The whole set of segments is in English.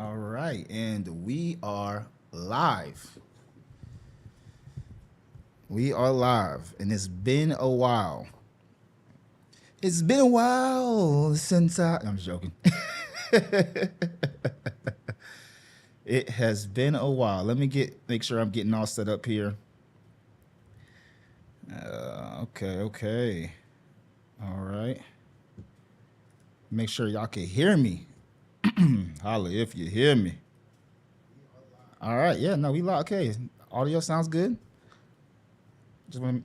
All right, and we are live. We are live, and it's been a while. It's been a while since I'm just joking. It has been a while. Let me make sure I'm getting all set up here. Okay. All right. Make sure y'all can hear me. Holla if you hear me. All right. Yeah. No, we live. Okay. Audio sounds good. Just want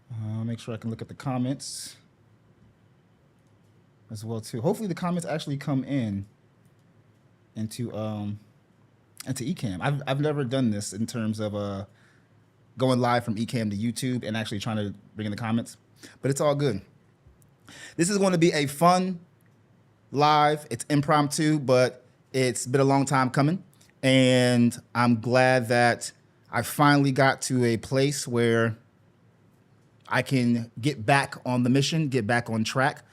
to make sure I can look at the comments as well too. Hopefully the comments actually come into Ecamm. I've never done this in terms of going live from Ecamm to YouTube and actually trying to bring in the comments, but it's all good. This is going to be a fun live. It's impromptu, but it's been a long time coming, and I'm glad that I finally got to a place where I can get back on the mission, get back on track.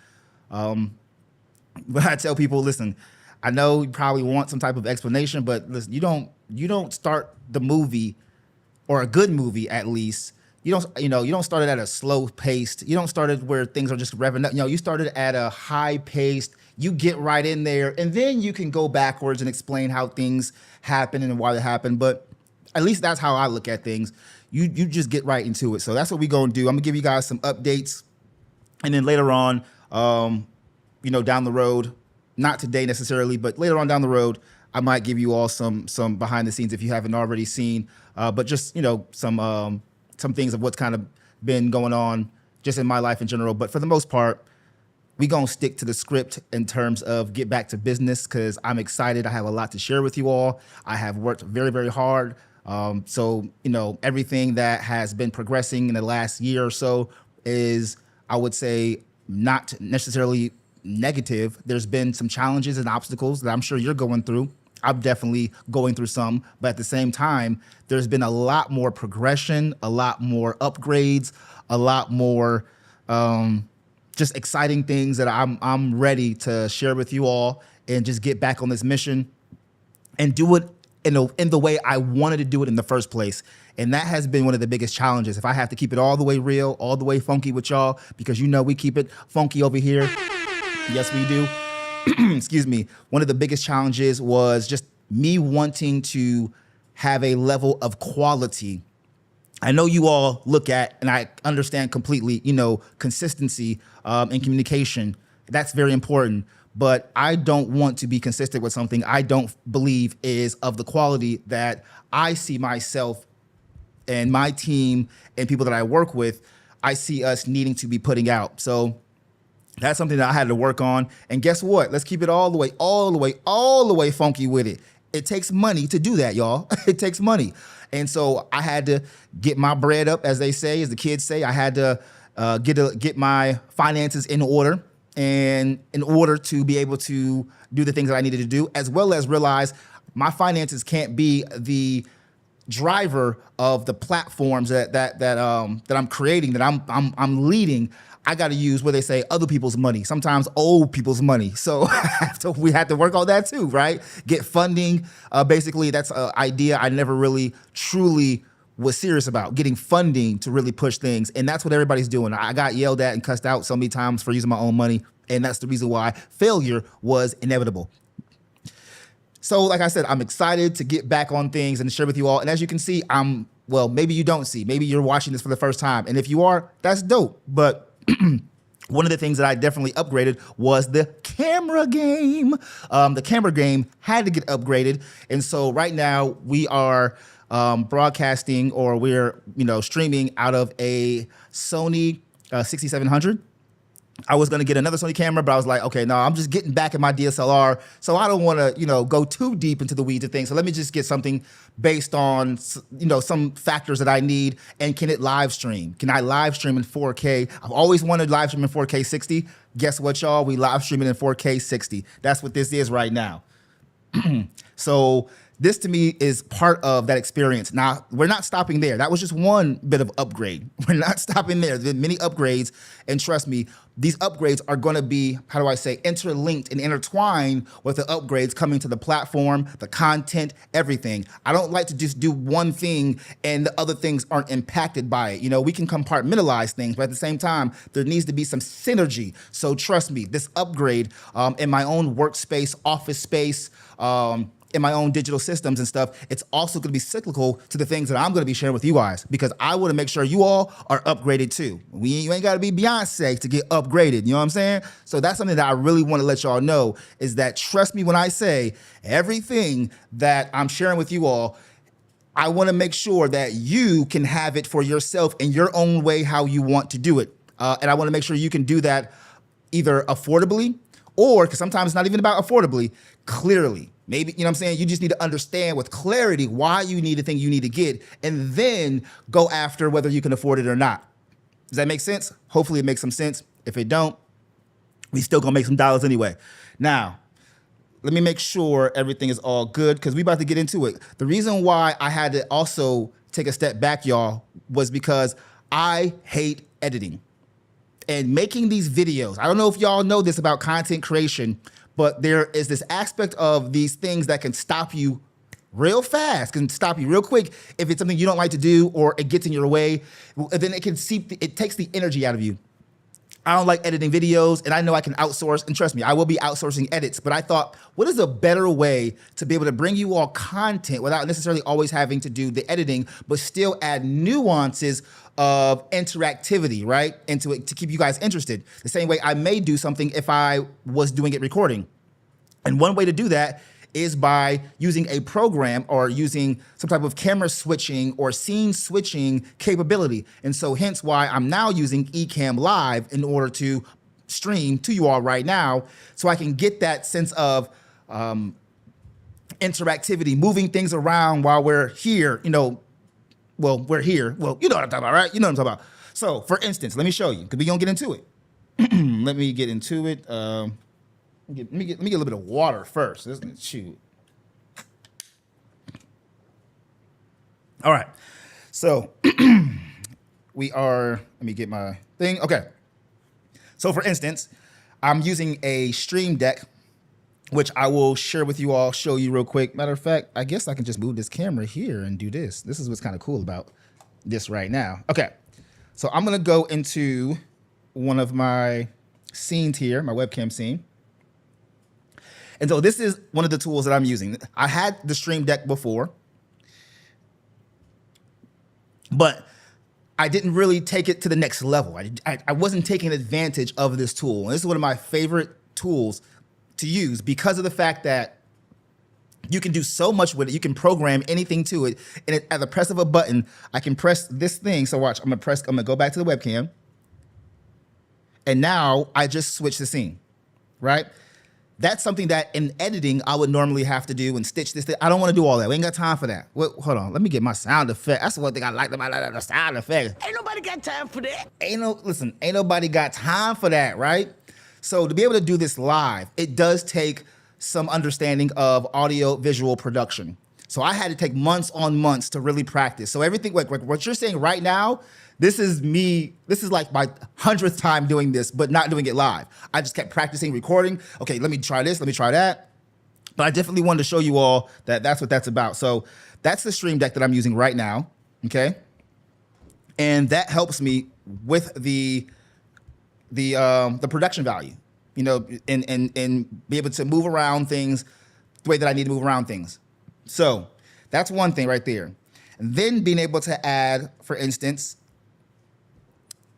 But I tell people, listen, I know you probably want some type of explanation, but listen, you don't start the movie, or a good movie at least. You don't start it at a slow paced. You don't start it where things are just revving up. You started at a high paced. You get right in there, and then you can go backwards and explain how things happen and why they happen. But at least that's how I look at things. You just get right into it. So that's what we're gonna do. I'm gonna give you guys some updates, and then later on, down the road, not today necessarily, but later on down the road, I might give you all some behind the scenes if you haven't already seen. But just some things of what's kind of been going on just in my life in general. But for the most part, we gonna stick to the script in terms of get back to business, because I'm excited. I have a lot to share with you all. I have worked very, very hard. So everything that has been progressing in the last year or so is, I would say, not necessarily negative. There's been some challenges and obstacles that I'm sure you're going through. I'm definitely going through some, but at the same time, there's been a lot more progression, a lot more upgrades, a lot more just exciting things that I'm ready to share with you all, and just get back on this mission and do it in the way I wanted to do it in the first place. And that has been one of the biggest challenges. If I have to keep it all the way real, all the way funky with y'all, because we keep it funky over here. Yes, we do. Excuse me. One of the biggest challenges was just me wanting to have a level of quality. I know you all look at, and I understand completely, consistency and communication. That's very important. But I don't want to be consistent with something I don't believe is of the quality that I see myself and my team and people that I work with, I see us needing to be putting out. So that's something that I had to work on. And guess what? Let's keep it all the way funky with it. It takes money to do that, y'all. It takes money. And so I had to get my bread up, as they say, as the kids say. I had to get my finances in order, and in order to be able to do the things that I needed to do, as well as realize my finances can't be the driver of the platforms that I'm creating, that I'm leading. I got to use what they say, other people's money, sometimes old people's money. So we had to work on that too, right? Get funding. Basically, that's an idea I never really truly was serious about, getting funding to really push things. And that's what everybody's doing. I got yelled at and cussed out so many times for using my own money. And that's the reason why failure was inevitable. So like I said, I'm excited to get back on things and share with you all. And as you can see, maybe you don't see, maybe you're watching this for the first time. And if you are, that's dope. But one of the things that I definitely upgraded was the camera game. The camera game had to get upgraded. And so right now we are broadcasting, or we're streaming out of a Sony 6700. I was going to get another Sony camera, but I was like, okay, no, I'm just getting back in my DSLR. So I don't want to, go too deep into the weeds of things. So let me just get something based on, some factors that I need. And can it live stream? Can I live stream in 4K? I've always wanted live stream in 4K 60. Guess what, y'all? We live streaming in 4K 60. That's what this is right now. So This to me is part of that experience. Now, we're not stopping there. That was just one bit of upgrade. We're not stopping there. There's been many upgrades, and trust me, these upgrades are gonna be, how do I say, interlinked and intertwined with the upgrades coming to the platform, the content, everything. I don't like to just do one thing and the other things aren't impacted by it. You know, we can compartmentalize things, but at the same time, there needs to be some synergy. So trust me, this upgrade in my own workspace, office space, in my own digital systems and stuff, it's also gonna be cyclical to the things that I'm gonna be sharing with you guys, because I wanna make sure you all are upgraded too. You ain't gotta be Beyonce to get upgraded, you know what I'm saying? So that's something that I really wanna let y'all know, is that trust me when I say everything that I'm sharing with you all, I wanna make sure that you can have it for yourself in your own way, how you want to do it. And I wanna make sure you can do that either affordably, or, because sometimes it's not even about affordably, clearly. Maybe, you know what I'm saying? You just need to understand with clarity why you need the thing you need to get, and then go after whether you can afford it or not. Does that make sense? Hopefully it makes some sense. If it don't, we still gonna make some dollars anyway. Now, let me make sure everything is all good, because we about to get into it. The reason why I had to also take a step back, y'all, was because I hate editing. And making these videos, I don't know if y'all know this about content creation, but there is this aspect of these things that can stop you real fast, can stop you real quick if it's something you don't like to do or it gets in your way. Then it takes the energy out of you. I don't like editing videos, and I know I can outsource, and trust me, I will be outsourcing edits, but I thought, what is a better way to be able to bring you all content without necessarily always having to do the editing, but still add nuances of interactivity, right, into it to keep you guys interested. The same way I may do something if I was doing it recording. And one way to do that is by using a program or using some type of camera switching or scene switching capability. And so hence why I'm now using Ecamm Live in order to stream to you all right now, so I can get that sense of interactivity, moving things around while we're here, you know. Well, we're here. Well, you know what I'm talking about, right? You know what I'm talking about. So, for instance, let me show you, because we're going to get into it. Let me get into it. Let me get a little bit of water first. Shoot. All right. So, let me get my thing. Okay. So, for instance, I'm using a Stream Deck, which I will share with you all, show you real quick. Matter of fact, I guess I can just move this camera here and do this. This is what's kind of cool about this right now. Okay, so I'm gonna go into one of my scenes here, my webcam scene. And so this is one of the tools that I'm using. I had the Stream Deck before, but I didn't really take it to the next level. I wasn't taking advantage of this tool. And this is one of my favorite tools to use, because of the fact that you can do so much with it. You can program anything to it, and at the press of a button, I can press this thing. So watch, I'm gonna go back to the webcam, and now I just switch the scene, right? That's something that in editing I would normally have to do and stitch this thing. I don't want to do all that. We ain't got time for that. Well, hold on, let me get my sound effect. That's the one thing I like about the sound effect. Ain't nobody got time for that. Ain't nobody got time for that, right? So to be able to do this live, it does take some understanding of audio visual production. So I had to take months on months to really practice. So everything, like what you're saying right now, this is me, this is like my 100th time doing this, but not doing it live. I just kept practicing recording. Okay, let me try this, let me try that. But I definitely wanted to show you all that that's what that's about. So that's the Stream Deck that I'm using right now, okay? And that helps me with the production value, you know, and be able to move around things the way that I need to move around things. So that's one thing right there. And then being able to add, for instance,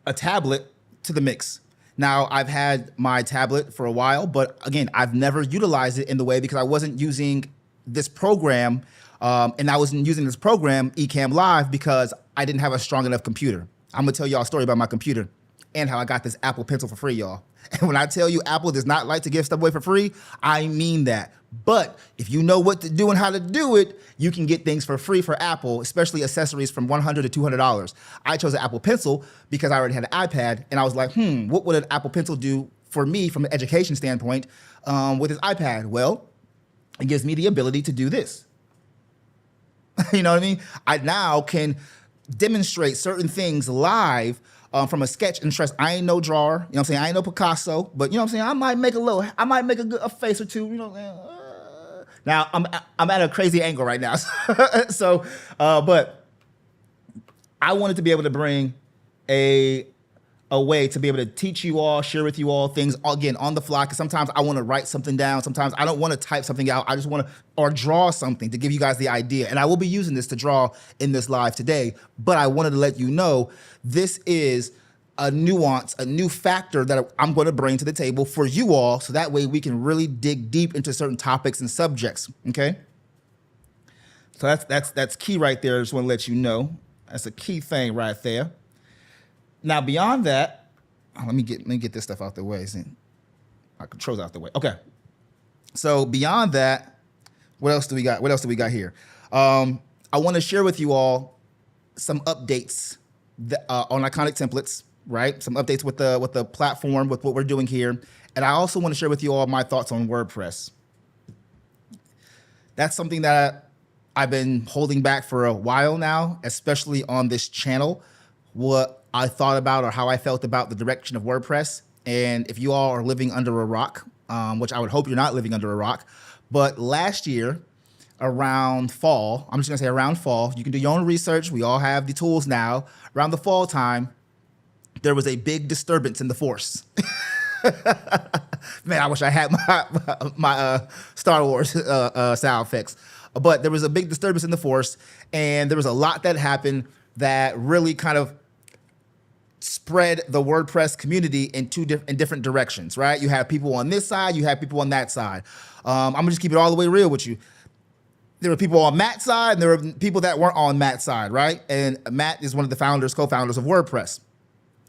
a tablet to the mix. Now, I've had my tablet for a while, but again, I've never utilized it in the way, because I wasn't using this program, and I wasn't using this program, Ecamm Live, because I didn't have a strong enough computer. I'm gonna tell y'all a story about my computer and how I got this Apple Pencil for free, y'all. And when I tell you Apple does not like to give stuff away for free, I mean that. But if you know what to do and how to do it, you can get things for free for Apple, especially accessories from $100 to $200. I chose an Apple Pencil because I already had an iPad, and I was like, what would an Apple Pencil do for me from an education standpoint with this iPad? Well, it gives me the ability to do this. You know what I mean? I now can demonstrate certain things live from a sketch interest. I ain't no drawer, you know what I'm saying? I ain't no Picasso, but you know what I'm saying? I might make a face or two, you know what I'm saying? Now I'm at a crazy angle right now. So, but I wanted to be able to bring a way to be able to teach you all, share with you all things, again, on the fly, because sometimes I want to write something down. Sometimes I don't want to type something out. I just want to, or draw something to give you guys the idea. And I will be using this to draw in this live today, but I wanted to let you know this is a nuance, a new factor that I'm going to bring to the table for you all, so that way we can really dig deep into certain topics and subjects, okay? So that's key right there. I just want to let you know. That's a key thing right there. Now, beyond that, let me get this stuff out the way. See, my controls out the way. Okay. So beyond that, what else do we got? What else do we got here? I want to share with you all some updates on Iconic Templates, right? Some updates with the platform, with what we're doing here. And I also want to share with you all my thoughts on WordPress. That's something that I've been holding back for a while now, especially on this channel. What I thought about or how I felt about the direction of WordPress. And if you all are living under a rock, which I would hope you're not living under a rock, but last year around fall, I'm just gonna say around fall, you can do your own research. We all have the tools now. Around the fall time, there was a big disturbance in the force. Man, I wish I had my Star Wars sound effects. But there was a big disturbance in the force, and there was a lot that happened that really kind of spread the WordPress community in different directions, right? You have people on this side, you have people on that side. I'm gonna just keep it all the way real with you. There were people on Matt's side, and there were people that weren't on Matt's side, right? And Matt is one of the co-founders of WordPress.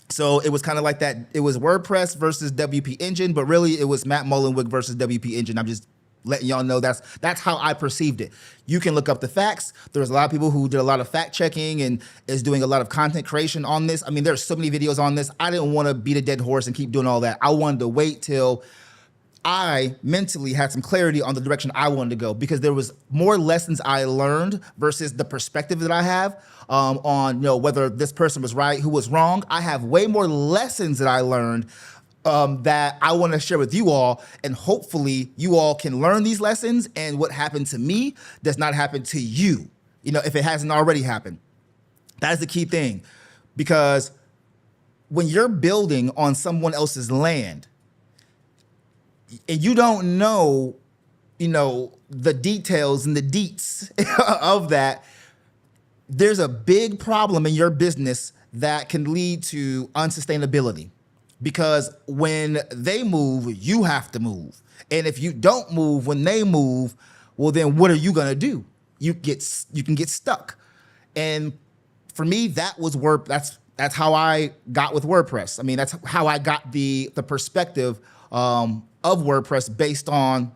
So it was kind of like that. It was WordPress versus WP Engine, but really it was Matt Mullenweg versus WP Engine. I'm just letting y'all know that's how I perceived it. You can look up the facts. There's a lot of people who did a lot of fact checking and is doing a lot of content creation on this. I mean, there's so many videos on this. I didn't want to beat a dead horse and keep doing all that. I wanted to wait till I mentally had some clarity on the direction I wanted to go, because there was more lessons I learned versus the perspective that I have on, you know, whether this person was right, who was wrong. I have way more lessons that I learned that I want to share with you all, and hopefully you all can learn these lessons, and what happened to me does not happen to you, you know, if it hasn't already happened. That is the key thing, because when you're building on someone else's land and you don't know, you know, the details and the deets of that, there's a big problem in your business that can lead to unsustainability. Because when they move, you have to move. And if you don't move when they move, well, then what are you gonna do? You can get stuck. And for me, that was that's how I got with WordPress. I mean, that's how I got the perspective of WordPress based on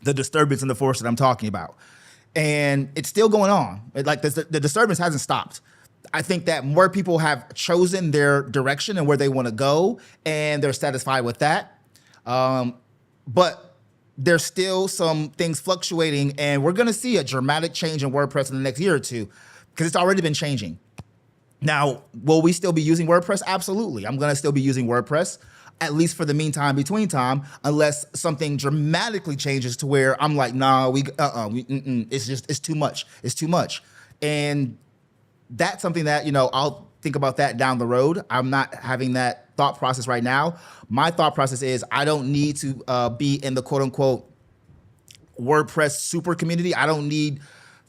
the disturbance in the force that I'm talking about. And it's still going on. The disturbance hasn't stopped. I think that more people have chosen their direction and where they want to go, and they're satisfied with that. But there's still some things fluctuating, and we're going to see a dramatic change in WordPress in the next year or two, because it's already been changing. Now, will we still be using WordPress? Absolutely. I'm going to still be using WordPress, at least for the meantime, between time, unless something dramatically changes to where I'm like, nah, it's too much. It's too much. And that's something that, you know, I'll think about that down the road. I'm not having that thought process right now. My thought process is I don't need to be in the quote unquote WordPress super community. I don't need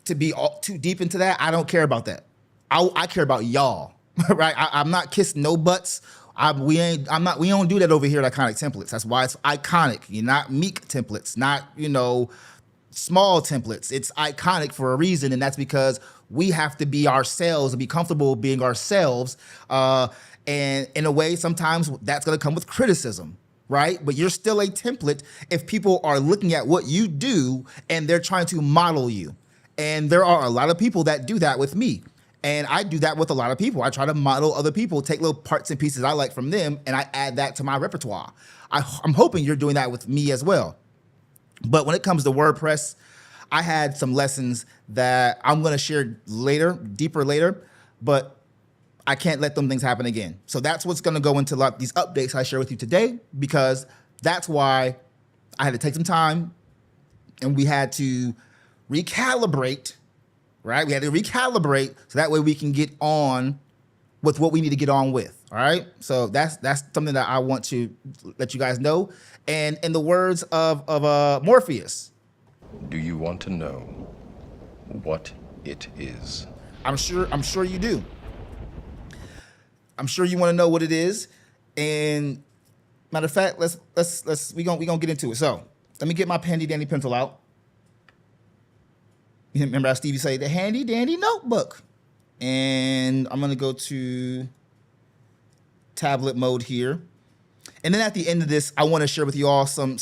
to be too deep into that. I don't care about that. I care about y'all, right? I'm not kissing no butts. We don't do that over here at Iconic Templates. That's why it's iconic. You're not meek templates, not, you know, small templates. It's iconic for a reason, and that's because we have to be ourselves and be comfortable being ourselves. And in a way, sometimes that's going to come with criticism, right? But you're still a template if people are looking at what you do and they're trying to model you. And there are a lot of people that do that with me. And I do that with a lot of people. I try to model other people, take little parts and pieces I like from them, and I add that to my repertoire. I'm hoping you're doing that with me as well. But when it comes to WordPress, I had some lessons that I'm going to share later, deeper later, but I can't let them things happen again. So that's what's going to go into these updates I share with you today, because that's why I had to take some time and we had to recalibrate, right? We had to recalibrate so that way we can get on with what we need to get on with. All right. So that's something that I want to let you guys know. And in the words of Morpheus, do you want to know what it is? I'm sure you do. I'm sure you want to know what it is. And matter of fact, we gonna get into it. So let me get my handy dandy pencil out. Remember how Stevie say the handy dandy notebook. And I'm gonna go to tablet mode here. And then at the end of this, I want to share with you all some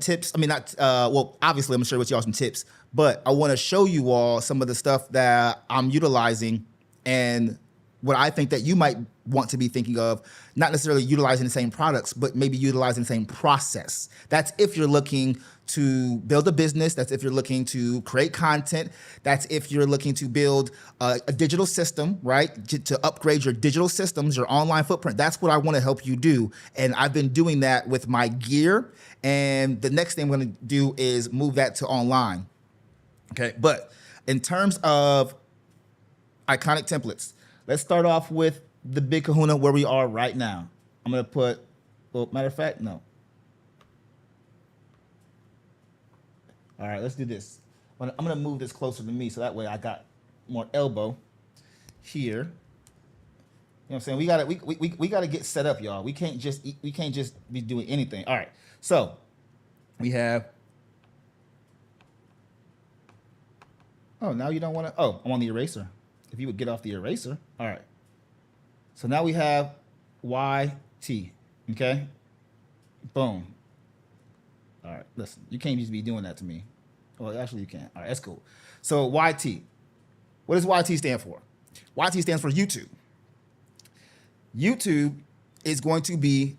tips. I mean, not well, obviously I'm gonna share with you all some tips, but I want to show you all some of the stuff that I'm utilizing and what I think that you might want to be thinking of, not necessarily utilizing the same products, but maybe utilizing the same process. That's if you're looking to build a business. That's if you're looking to create content. That's if you're looking to build a digital system, right? To upgrade your digital systems, your online footprint. That's what I want to help you do. And I've been doing that with my gear. And the next thing I'm going to do is move that to online. Okay. But in terms of iconic templates, let's start off with the big kahuna where we are right now. I'm going to put, well, matter of fact, no. All right, let's do this. I'm going to move this closer to me so that way I got more elbow here. You know what I'm saying? We got to get set up, y'all. We can't just be doing anything. All right. So, we have oh, now you don't want to. Oh, I'm on the eraser. If you would get off the eraser. All right. So now we have YT, okay? Boom. All right, listen, you can't just be doing that to me. Well, actually you can. All right, that's cool. So YT, what does YT stand for? YT stands for YouTube. YouTube is going to be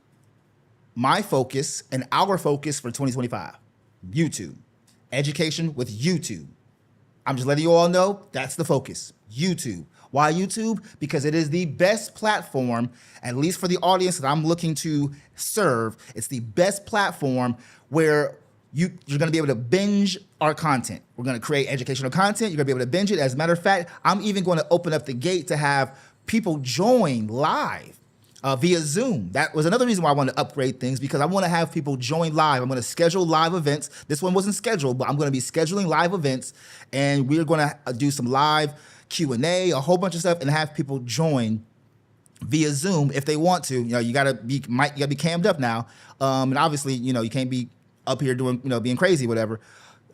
my focus and our focus for 2025. YouTube, education with YouTube. I'm just letting you all know that's the focus, YouTube. Why YouTube? Because it is the best platform, at least for the audience that I'm looking to serve. It's the best platform where you're going to be able to binge our content. We're going to create educational content. You're going to be able to binge it. As a matter of fact, I'm even going to open up the gate to have people join live via Zoom. That was another reason why I want to upgrade things, because I want to have people join live. I'm going to schedule live events. This one wasn't scheduled, but I'm going to be scheduling live events, and we're going to do some live Q&A, a whole bunch of stuff, and have people join via Zoom if they want to. You know, you gotta be cammed up now, and obviously, you know, you can't be up here doing, you know, being crazy, whatever.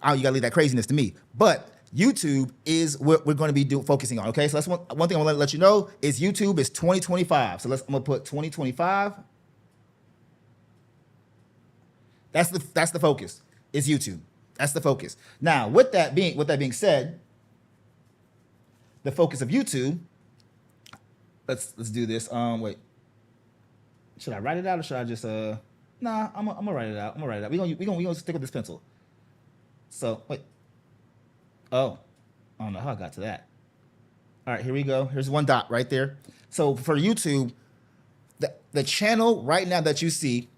You gotta leave that craziness to me. But YouTube is what we're going to be focusing on. Okay, so that's one thing I want to let you know is YouTube is 2025. So I'm gonna put 2025. That's the focus. Is YouTube. That's the focus. Now, with that being said, the focus of YouTube. Let's do this. Wait. Should I write it out or should I just Nah, I'm gonna write it out. I'm gonna write it out. We gonna stick with this pencil. So wait. Oh, I don't know how I got to that. All right, here we go. Here's one dot right there. So for YouTube, the channel right now that you see,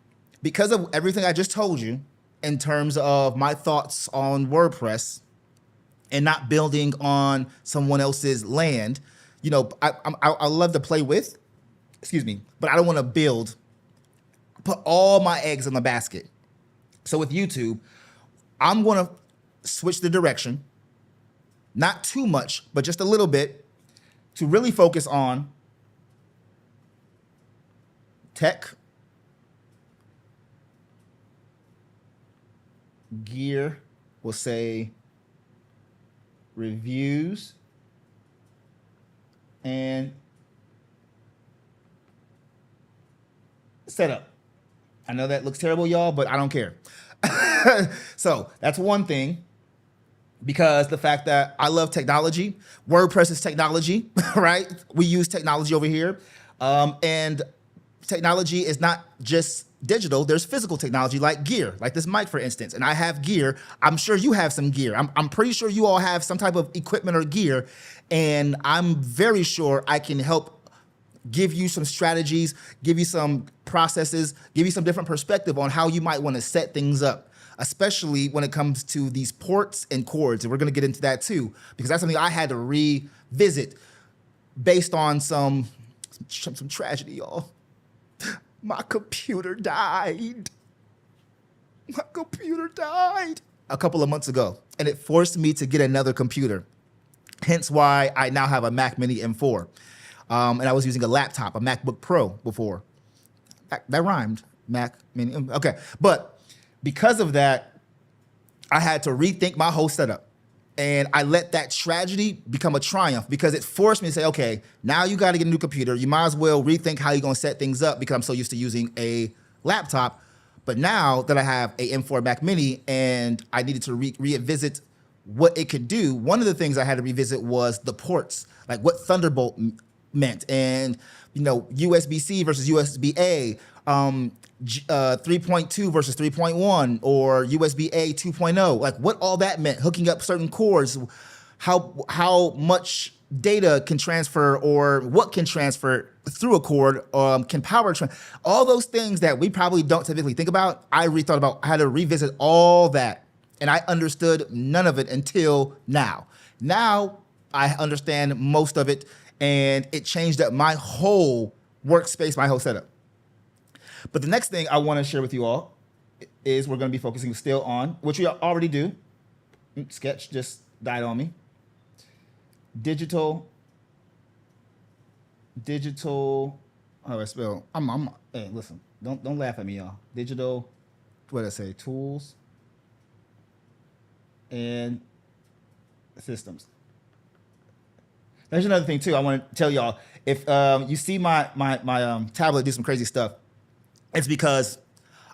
because of everything I just told you in terms of my thoughts on WordPress and not building on someone else's land, you know, I love to play with, but I don't want to put all my eggs in the basket. So with YouTube, I'm going to switch the direction, not too much, but just a little bit, to really focus on tech, gear, we'll say reviews, and setup. I know that looks terrible, y'all, but I don't care. So that's one thing, because the fact that I love technology, WordPress is technology, right? We use technology over here. And technology is not just digital, there's physical technology like gear, like this mic, for instance. And I have gear. I'm sure you have some gear. I'm pretty sure you all have some type of equipment or gear. And I'm very sure I can help give you some strategies, give you some processes, give you some different perspective on how you might want to set things up, especially when it comes to these ports and chords. And we're going to get into that too, because that's something I had to revisit based on some tragedy, y'all. My computer died. My computer died a couple of months ago, and it forced me to get another computer. Hence why I now have a Mac Mini M4. And I was using a laptop, a MacBook Pro before. That rhymed, Mac Mini. Okay, but because of that, I had to rethink my whole setup. And I let that tragedy become a triumph because it forced me to say, okay, now you got to get a new computer. You might as well rethink how you're going to set things up because I'm so used to using a laptop. But now that I have a M4 Mac Mini and I needed to revisit what it could do, one of the things I had to revisit was the ports, like what Thunderbolt meant, and USB-C versus USB-A, 3.2 versus 3.1, or USB-A 2.0, like what all that meant, hooking up certain cords, how much data can transfer or what can transfer through a cord, can power all those things that we probably don't typically think about. I rethought about how to revisit all that, and I understood none of it until now. Now I understand most of it, and it changed up my whole workspace, my whole setup. But the next thing I want to share with you all is we're going to be focusing still on, which we already do. Sketch just died on me. Digital. How do I spell? Hey, listen, don't laugh at me, y'all. Digital. What did I say? Tools and systems. There's another thing too. I want to tell y'all. If you see my tablet do some crazy stuff, it's because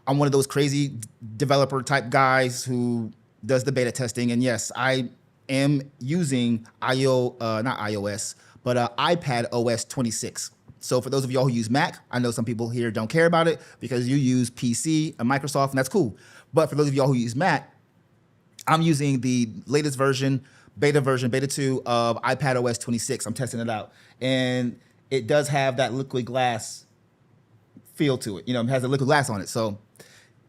I'm one of those crazy developer type guys who does the beta testing. And yes, I am using not iOS, but iPad OS 26. So for those of y'all who use Mac, I know some people here don't care about it because you use PC and Microsoft, and that's cool. But for those of y'all who use Mac, I'm using the latest version, beta 2 of iPad OS 26. I'm testing it out. And it does have that liquid glass feel to it. It has a liquid glass on it. So,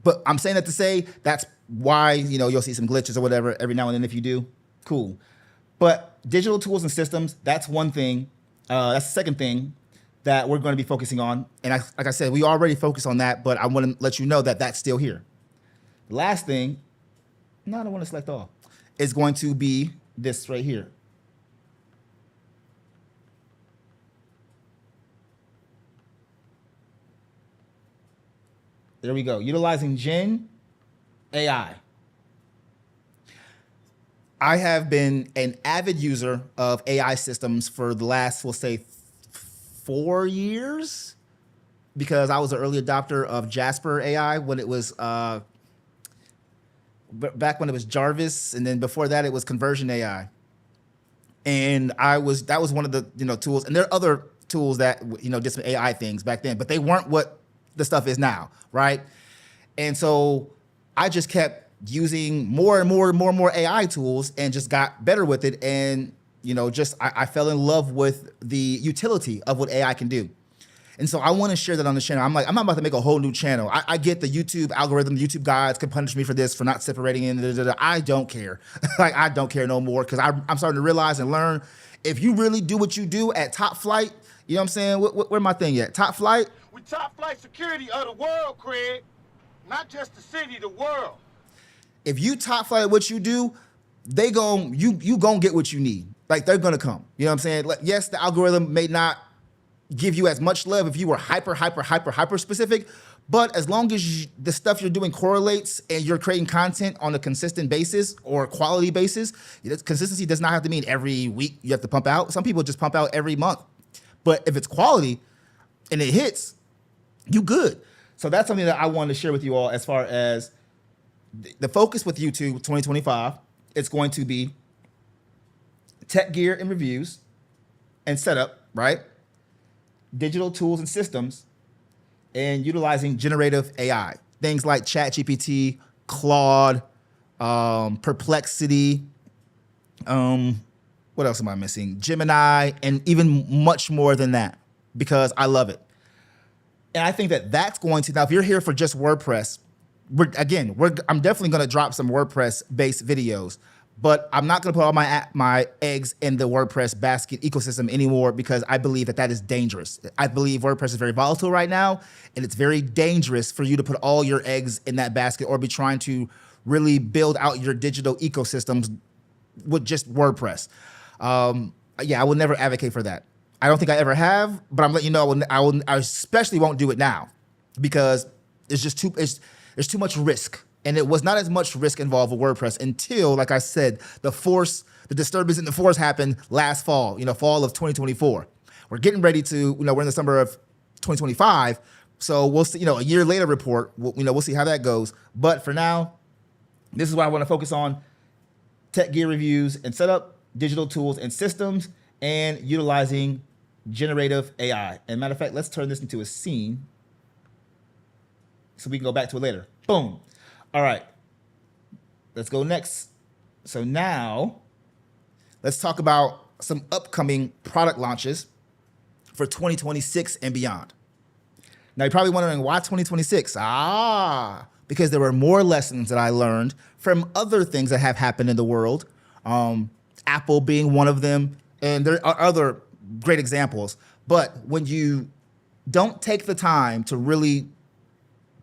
but I'm saying that to say that's why, you'll see some glitches or whatever every now and then. If you do, cool. But digital tools and systems, that's one thing. That's the second thing that we're going to be focusing on. And like I said, we already focused on that, but I want to let you know that that's still here. The last thing, no, I don't want to select all, is going to be this right here. There we go. Utilizing Gen AI. I have been an avid user of AI systems for the last, we'll say, 4 years, because I was an early adopter of Jasper AI when it was back when it was Jarvis, and then before that it was Conversion AI. And that was one of the tools, and there are other tools that did some AI things back then, but they weren't what the stuff is now, right? And so I just kept using more and more AI tools and just got better with it. And I fell in love with the utility of what AI can do. And so I want to share that on the channel. I'm not about to make a whole new channel. I get the YouTube algorithm, YouTube guides can punish me for this, for not separating in. I don't care. I don't care no more, because I'm starting to realize and learn, if you really do what you do at Top Flight, you know what I'm saying? Where my thing at? Top Flight? We top flight security of the world, Craig. Not just the city, the world. If you top flight at what you do, you gonna get what you need. Like, they're gonna come. You know what I'm saying? Like, yes, the algorithm may not give you as much love if you were hyper specific, but as long as the stuff you're doing correlates and you're creating content on a consistent basis or quality basis, consistency does not have to mean every week you have to pump out. Some people just pump out every month. But if it's quality and it hits, you good. So that's something that I wanted to share with you all as far as the focus with YouTube 2025. It's going to be tech gear and reviews and setup, right? Digital tools and systems, and utilizing generative AI. Things like ChatGPT, Claude, Perplexity, what else am I missing? Gemini, and even much more than that, because I love it. And I think that that's going to, now if you're here for just WordPress, I'm definitely going to drop some WordPress based videos, but I'm not going to put all my eggs in the WordPress basket ecosystem anymore, because I believe that is dangerous. I believe WordPress is very volatile right now, and it's very dangerous for you to put all your eggs in that basket or be trying to really build out your digital ecosystems with just WordPress. I will never advocate for that. I don't think I ever have, but I'm letting you know I especially won't do it now, because it's just there's too much risk. And it was not as much risk involved with WordPress until, like I said, the disturbance in the force happened last fall, fall of 2024. We're getting ready to, we're in the summer of 2025. So we'll see, a year later report, we'll see how that goes. But for now, this is what I want to focus on: tech gear reviews and setup, digital tools and systems, and utilizing generative AI. And matter of fact, let's turn this into a scene so we can go back to it later. Boom. All right, let's go next. So now let's talk about some upcoming product launches for 2026 and beyond. Now you're probably wondering, why 2026? Because there were more lessons that I learned from other things that have happened in the world, Apple being one of them, and there are other great examples. But when you don't take the time to really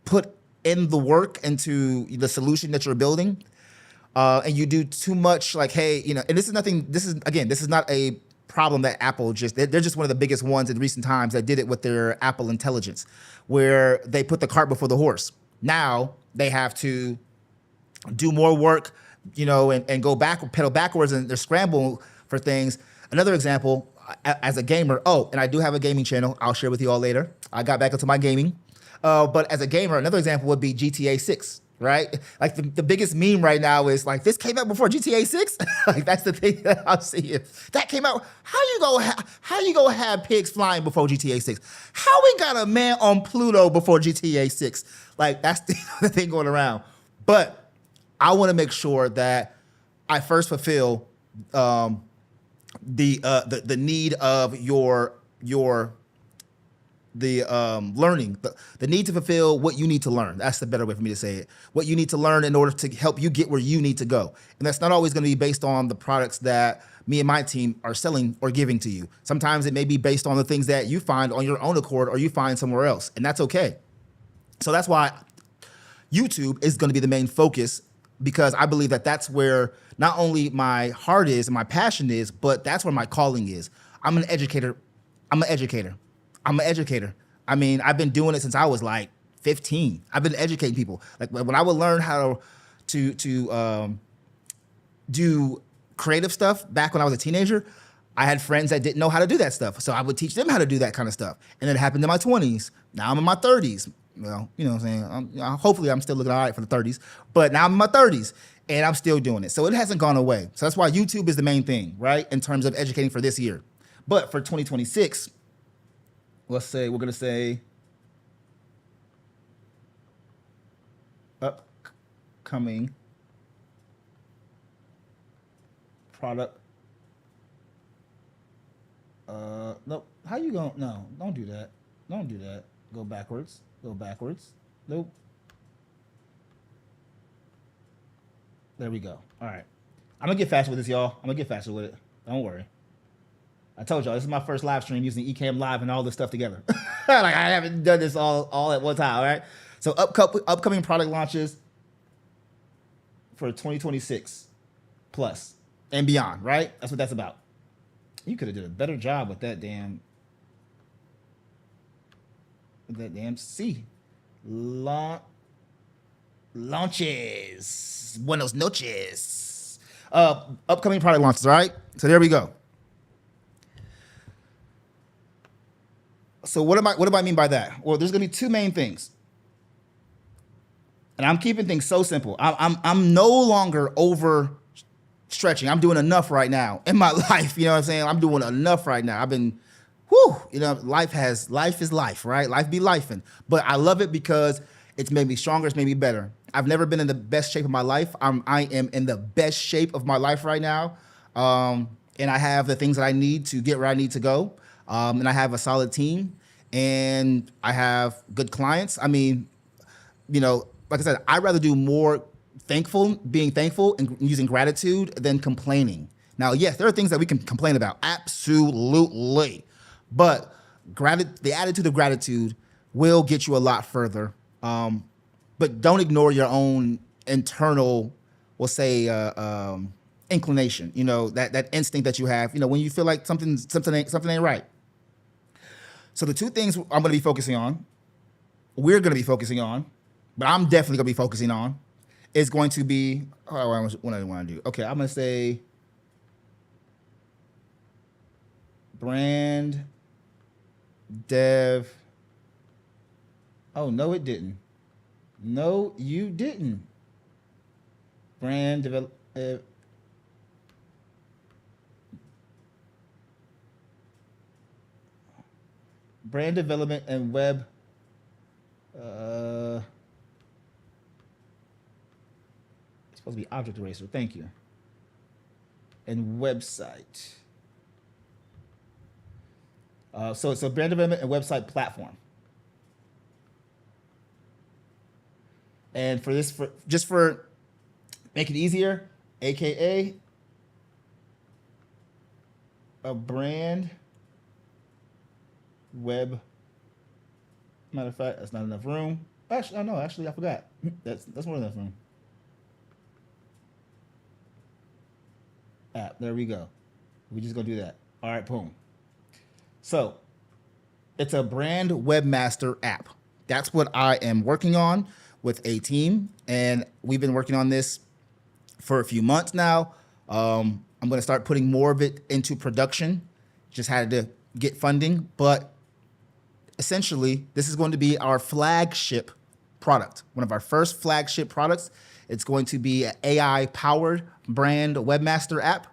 put in the work into the solution that you're building, and you do too much, like, hey, and this is not a problem that Apple they're just one of the biggest ones in recent times that did it with their Apple Intelligence, where they put the cart before the horse. Now they have to do more work, and go pedal backwards, and they're scramble for things. Another example, as a gamer, and I do have a gaming channel I'll share with you all later. I got back into my gaming. But as a gamer, another example would be GTA 6, right? Like the biggest meme right now is like, this came out before GTA 6? Like, that's the thing that I'm seeing. That came out. How you gonna have pigs flying before GTA 6? How we got a man on Pluto before GTA 6? Like, that's the thing going around. But I want to make sure that I first fulfill the need of your learning, the need to fulfill what you need to learn. That's the better way for me to say it. What you need to learn in order to help you get where you need to go. And that's not always going to be based on the products that me and my team are selling or giving to you. Sometimes it may be based on the things that you find on your own accord or you find somewhere else, and that's okay. So that's why YouTube is going to be the main focus, because I believe that that's where not only my heart is and my passion is, but that's where my calling is. I'm an educator. I mean, I've been doing it since I was like 15. I've been educating people. Like, when I would learn how to do creative stuff back when I was a teenager, I had friends that didn't know how to do that stuff. So I would teach them how to do that kind of stuff. And it happened in my 20s. Now I'm in my 30s. Well, you know what I'm saying? Hopefully I'm still looking all right for the 30s. But now I'm in my 30s and I'm still doing it. So it hasn't gone away. So that's why YouTube is the main thing, right? In terms of educating for this year. But for 2026, we're going to say upcoming product. Nope. How you going? No, don't do that. Don't do that. Go backwards. Nope. There we go. All right. I'm going to get faster with this, y'all. I'm going to get faster with it. Don't worry. I told y'all, this is my first live stream using Ecamm Live and all this stuff together. Like, I haven't done this all at one time, all right? So upcoming product launches for 2026 plus and beyond, right? That's what that's about. You could have did a better job with that damn C. Launches. Buenos noches. Upcoming product launches, all right? So there we go. So what do I mean by that? Well, there's going to be two main things. And I'm keeping things so simple. I'm no longer over stretching. I'm doing enough right now in my life. You know what I'm saying? I'm doing enough right now. whew, you know, life is life, right? Life be lifing. But I love it because it's made me stronger. It's made me better. I've never been in the best shape of my life. I am in the best shape of my life right now. And I have the things that I need to get where I need to go. And I have a solid team and I have good clients. I mean, you know, like I said, I'd rather do more being thankful and using gratitude than complaining. Now, yes, there are things that we can complain about. Absolutely. But the attitude of gratitude will get you a lot further. But don't ignore your own internal, we'll say, inclination. You know, that instinct that you have. You know, when you feel like something ain't right. So the two things we're going to be focusing on, but I'm definitely going to be focusing on, is going to be what I want to do. Okay, I'm going to say brand dev. Oh, no, it didn't. No, you didn't. Brand develop. Brand development and web. It's supposed to be object eraser. Thank you. And website. So it's a brand development and website platform. And for make it easier, AKA a brand web. Matter of fact, that's not enough room. Actually, oh no, I forgot. That's more than enough room. App, there we go. We just gonna do that. All right, boom. So it's a brand webmaster app. That's what I am working on with a team, and we've been working on this for a few months now. I'm going to start putting more of it into production. Just had to get funding, but essentially, this is going to be our flagship product, one of our first flagship products. It's going to be an AI-powered brand webmaster app,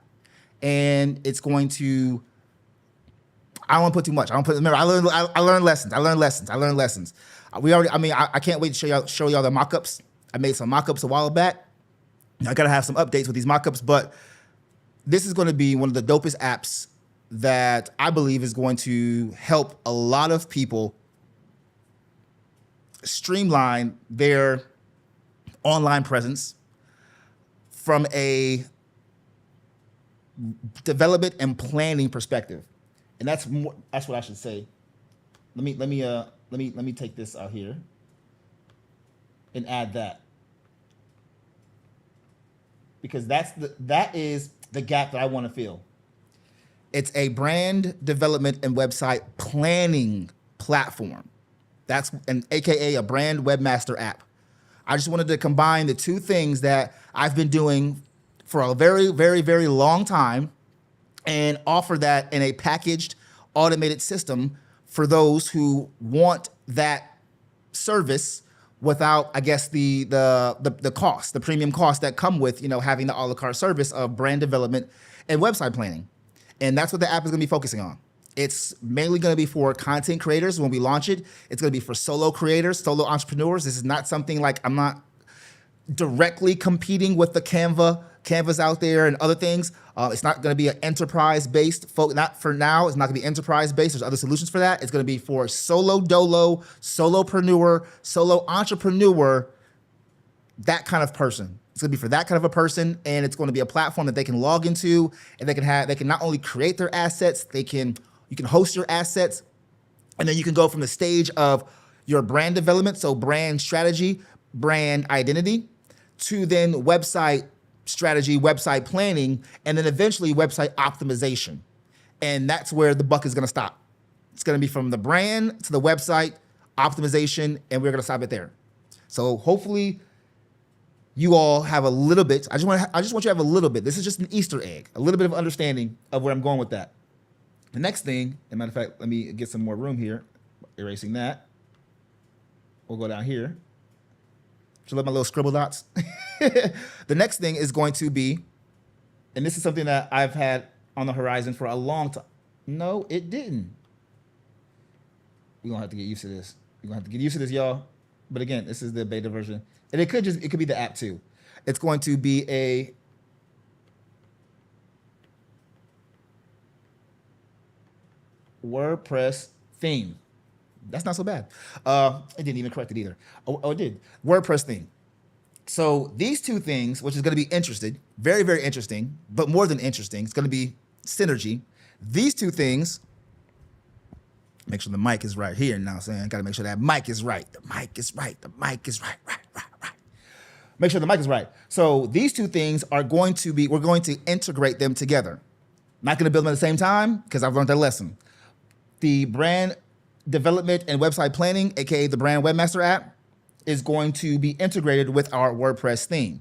and it's going to. I don't want to put too much. Remember, I learned lessons. I can't wait to show y'all the mock-ups. I made some mock-ups a while back. I gotta have some updates with these mock-ups, but this is going to be one of the dopest apps that I believe is going to help a lot of people streamline their online presence from a development and planning perspective. And that's what I should say. Let me take this out here and add that, because that is the gap that I want to fill. It's a brand development and website planning platform. That's an AKA a brand webmaster app. I just wanted to combine the two things that I've been doing for a very, very, very long time and offer that in a packaged, automated system for those who want that service without, I guess, the cost, the premium costs that come with, you know, having the a la carte service of brand development and website planning. And that's what the app is going to be focusing on. It's mainly going to be for content creators when we launch it. It's going to be for solo creators, solo entrepreneurs. This is not something like, I'm not directly competing with the Canvas out there and other things. It's not going to be an enterprise-based, not for now. It's not going to be enterprise-based. There's other solutions for that. It's going to be for solo dolo, solopreneur, solo entrepreneur, that kind of person. It's going to be for that kind of a person, and it's going to be a platform that they can log into, and they can not only create their assets, you can host your assets, and then you can go from the stage of your brand development, so brand strategy, brand identity, to then website strategy, website planning, and then eventually website optimization. And that's where the buck is going to stop. It's going to be from the brand to the website optimization, and we're going to stop it there. So hopefully you all have a little bit. I just want you to have a little bit. This is just an Easter egg, a little bit of understanding of where I'm going with that. The next thing, as a matter of fact, let me get some more room here. Erasing that. We'll go down here. Should I let my little scribble dots? The next thing is going to be, and this is something that I've had on the horizon for a long time. No, it didn't. We're gonna have to get used to this. We're gonna have to get used to this, y'all. But again, this is the beta version. And it could be the app too. It's going to be a WordPress theme. That's not so bad. It didn't even correct it either. Oh, it did. WordPress theme. So these two things, which is going to be interesting, very, very interesting, but more than interesting, it's going to be synergy. These two things, make sure the mic is right here. Now, saying, got to make sure that mic is right. The mic is right. The mic is right. Make sure the mic is right. So these two things are going to be, we're going to integrate them together. Not going to build them at the same time because I've learned that lesson. The brand development and website planning, aka the brand webmaster app, is going to be integrated with our WordPress theme.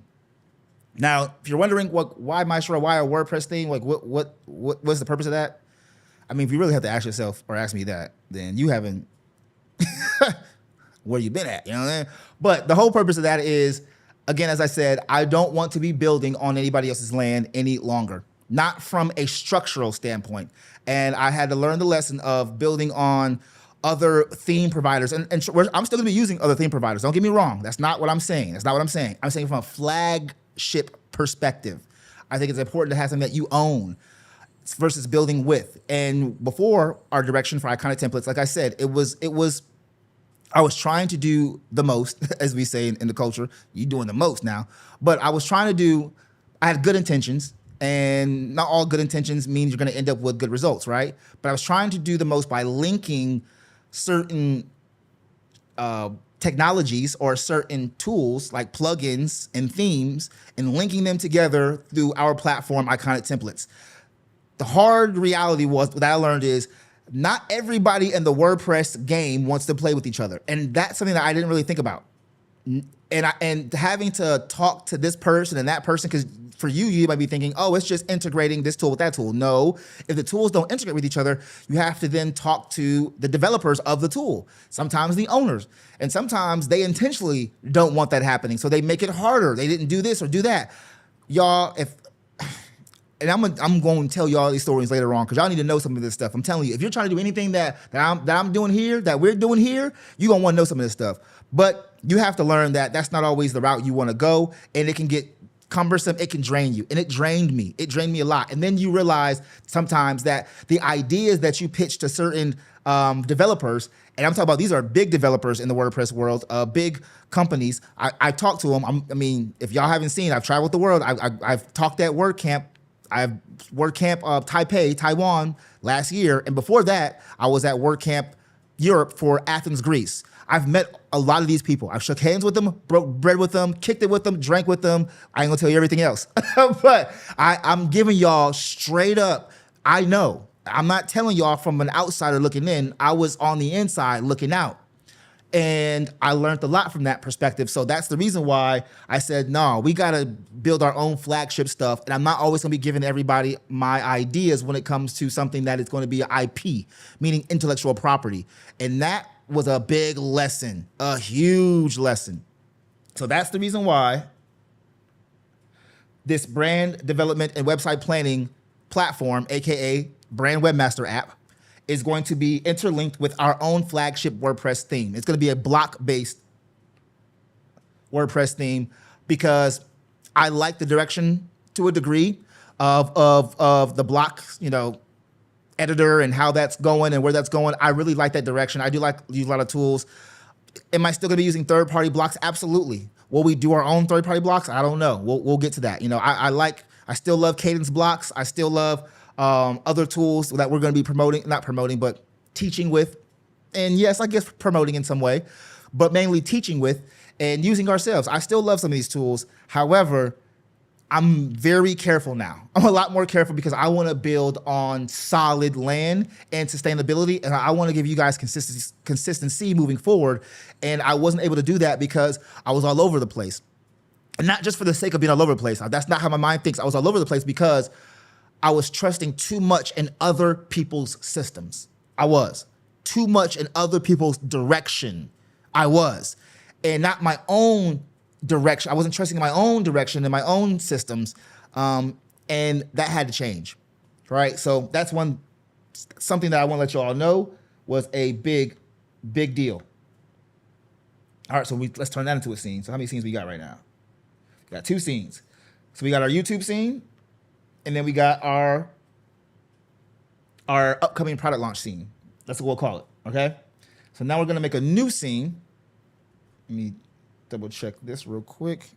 Now, if you're wondering why a WordPress theme? Like what's the purpose of that? I mean, if you really have to ask yourself or ask me that, then you haven't where you been at, you know what I mean? But the whole purpose of that is, again, as I said, I don't want to be building on anybody else's land any longer, not from a structural standpoint. And I had to learn the lesson of building on other theme providers. And I'm still gonna be using other theme providers. Don't get me wrong. That's not what I'm saying. I'm saying from a flagship perspective. I think it's important to have something that you own versus building with. And before, our direction for iconic templates, like I said, I was trying to do the most, as we say in the culture. You're doing the most now. But I had good intentions, and not all good intentions means you're gonna end up with good results, right? But I was trying to do the most by linking certain technologies or certain tools like plugins and themes and linking them together through our platform, Iconic Templates. The hard reality that I learned is not everybody in the WordPress game wants to play with each other. And that's something that I didn't really think about. And having to talk to this person and that person, because for you might be thinking, oh, it's just integrating this tool with that tool. No, if the tools don't integrate with each other, you have to then talk to the developers of the tool, sometimes the owners. And sometimes they intentionally don't want that happening. So they make it harder. They didn't do this or do that. Y'all, and I'm going to tell you all these stories later on because y'all need to know some of this stuff. I'm telling you, if you're trying to do anything that I'm doing here, that we're doing here, you're going to want to know some of this stuff. But you have to learn that that's not always the route you want to go, and it can get cumbersome. It can drain you, and it drained me. It drained me a lot. And then you realize sometimes that the ideas that you pitch to certain developers, and I'm talking about these are big developers in the WordPress world, big companies. I talked to them. I mean, if y'all haven't seen, I've traveled the world. I've talked at WordCamp. I've WordCamp Taipei, Taiwan last year. And before that, I was at WordCamp Europe for Athens, Greece. I've met a lot of these people. I've shook hands with them, broke bread with them, kicked it with them, drank with them. I ain't gonna tell you everything else. But I'm giving y'all straight up, I know. I'm not telling y'all from an outsider looking in. I was on the inside looking out. And I learned a lot from that perspective. So that's the reason why I said, no, we got to build our own flagship stuff. And I'm not always going to be giving everybody my ideas when it comes to something that is going to be an IP, meaning intellectual property. And that was a big lesson, a huge lesson. So that's the reason why this brand development and website planning platform, AKA Brand Webmaster app, is going to be interlinked with our own flagship WordPress theme. It's going to be a block-based WordPress theme because I like the direction to a degree of the block, editor and how that's going and where that's going. I really like that direction. I do like use a lot of tools. Am I still going to be using third-party blocks? Absolutely. Will we do our own third-party blocks? I don't know. We'll get to that. I still love cadence blocks. I still love other tools that we're going to be not promoting, but teaching with. And yes, I guess promoting in some way, but mainly teaching with and using ourselves. I still love some of these tools. However, I'm very careful now. I'm a lot more careful because I want to build on solid land and sustainability. And I want to give you guys consistency moving forward. And I wasn't able to do that because I was all over the place. And not just for the sake of being all over the place. That's not how my mind thinks. I was all over the place because I was trusting too much in other people's systems. I was. Too much in other people's direction. I was. And not my own direction. I wasn't trusting in my own direction and my own systems. And that had to change. Right? So that's something that I want to let you all know was a big Big deal. All right, so let's turn that into a scene. So how many scenes we got right now? We got 2 scenes. So we got our YouTube scene, and then we got our upcoming product launch scene. That's what we'll call it, okay? So now we're gonna make a new scene. Let me double check this real quick.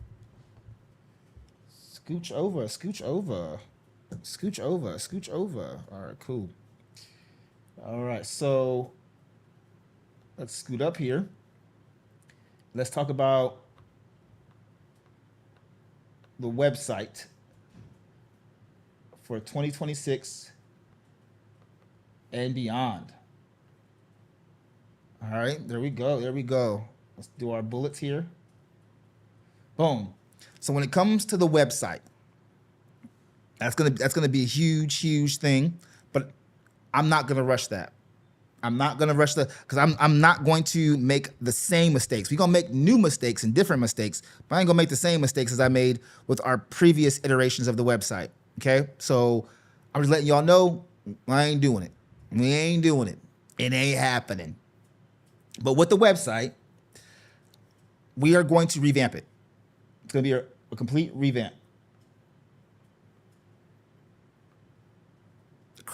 Scooch over, scooch over, scooch over, scooch over. All right, cool. All right, so let's scoot up here. Let's talk about the website for 2026 and beyond. All right, there we go. There we go. Let's do our bullets here. Boom. So when it comes to the website, that's gonna be a huge thing. But I'm not gonna rush that. I'm not gonna rush because I'm not going to make the same mistakes. We're gonna make new mistakes and different mistakes, but I ain't gonna make the same mistakes as I made with our previous iterations of the website. Okay, so I'm just letting y'all know I ain't doing it. We ain't doing it. It ain't happening. But with the website, we are going to revamp it. It's gonna be a complete revamp.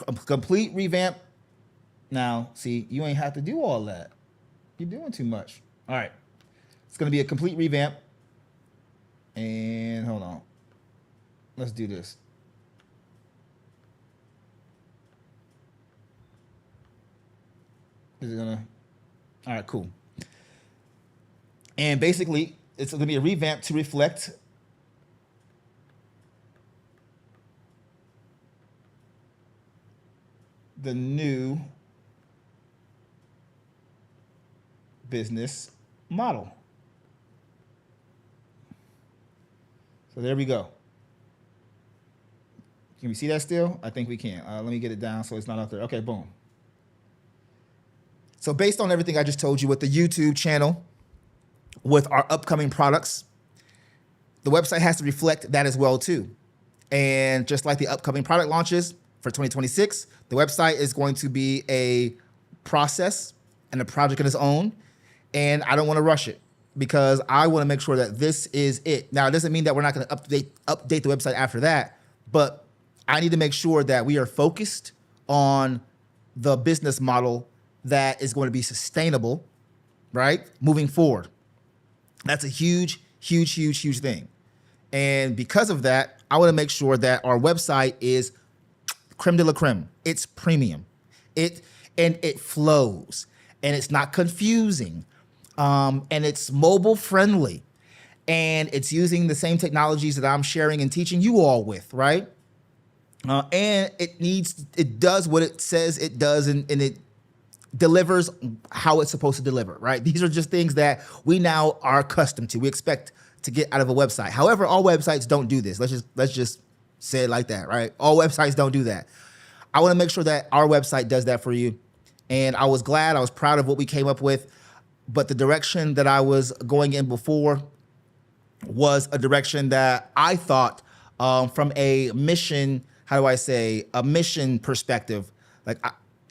A complete revamp. Now, see, you ain't have to do all that. You're doing too much. All right. It's going to be a complete revamp. And hold on. Let's do this. Is it going to? All right, cool. And basically, it's going to be a revamp to reflect the new business model. So there we go. Can we see that still? I think we can. Let me get it down so it's not up there. Okay, boom. So based on everything I just told you with the YouTube channel, with our upcoming products, the website has to reflect that as well too. And just like the upcoming product launches for 2026, the website is going to be a process and a project of its own. And I don't want to rush it because I want to make sure that this is it. Now, it doesn't mean that we're not going to update the website after that, but I need to make sure that we are focused on the business model that is going to be sustainable, right? Moving forward. That's a huge thing. And because of that, I want to make sure that our website is creme de la creme. It's premium. It flows and it's not confusing. And it's mobile friendly, and it's using the same technologies that I'm sharing and teaching you all with, right? And it does what it says it does, and it delivers how it's supposed to deliver, right? These are just things that we now are accustomed to. We expect to get out of a website. However, all websites don't do this. Let's just say it like that, right? All websites don't do that. I want to make sure that our website does that for you. And I was proud of what we came up with. But the direction that I was going in before was a direction that I thought from a mission, a mission perspective, like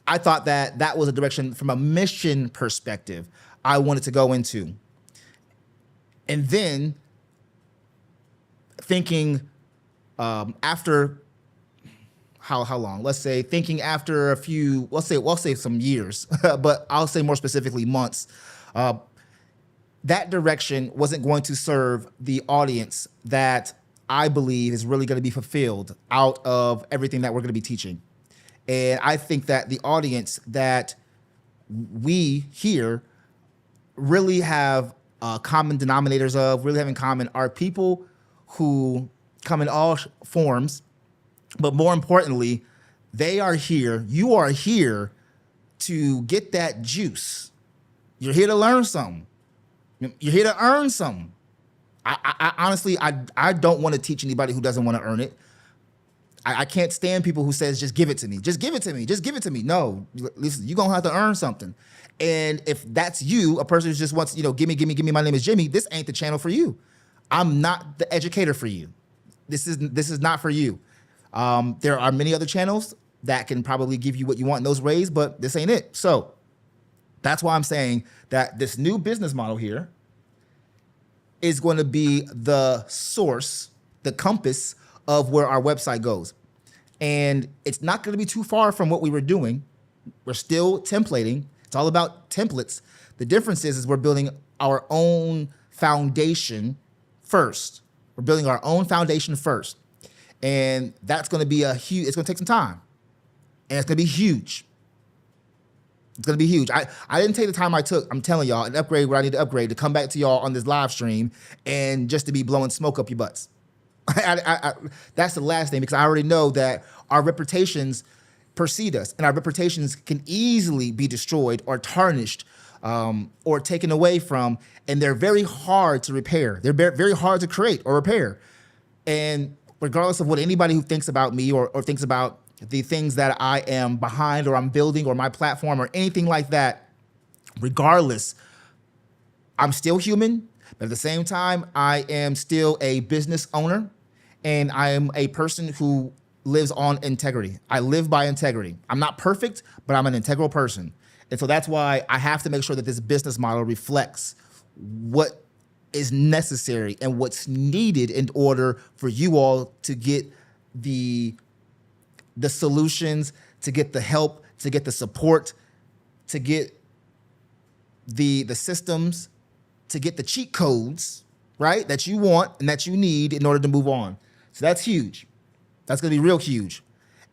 I thought that was a direction from a mission perspective I wanted to go into. And then thinking after how long? Let's say thinking after we'll say some years, but I'll say more specifically months. That direction wasn't going to serve the audience that I believe is really going to be fulfilled out of everything that we're going to be teaching. And I think that the audience that we here really have common denominators of, really have in common, are people who come in all forms, but more importantly, they are here, you are here to get that juice. You're here to learn something. You're here to earn something. I honestly don't want to teach anybody who doesn't want to earn it. I can't stand people who says, just give it to me. Just give it to me. Just give it to me. No, listen, you're going to have to earn something. And if that's you, a person who just wants, give me, my name is Jimmy, this ain't the channel for you. I'm not the educator for you. This is not for you. There are many other channels that can probably give you what you want in those ways, but this ain't it. So That's why I'm saying that this new business model here is going to be the source, the compass of where our website goes. And it's not going to be too far from what we were doing. We're still templating. It's all about templates. The difference is we're building our own foundation first. We're building our own foundation first. And that's going to be it's going to take some time. And it's going to be huge. It's going to be huge. I didn't take the time I took, I'm telling y'all, and upgrade what I need to upgrade to come back to y'all on this live stream and just to be blowing smoke up your butts. That's the last thing, because I already know that our reputations precede us, and our reputations can easily be destroyed or tarnished or taken away from, and they're very hard to repair. They're very hard to create or repair. And regardless of what anybody who thinks about me or thinks about the things that I am behind or I'm building or my platform or anything like that, regardless, I'm still human, but at the same time, I am still a business owner, and I am a person who lives on integrity. I live by integrity. I'm not perfect, but I'm an integral person. And so that's why I have to make sure that this business model reflects what is necessary and what's needed in order for you all to get the solutions, to get the help, to get the support, to get the systems, to get the cheat codes, right, that you want and that you need in order to move on. So that's huge. That's going to be real huge.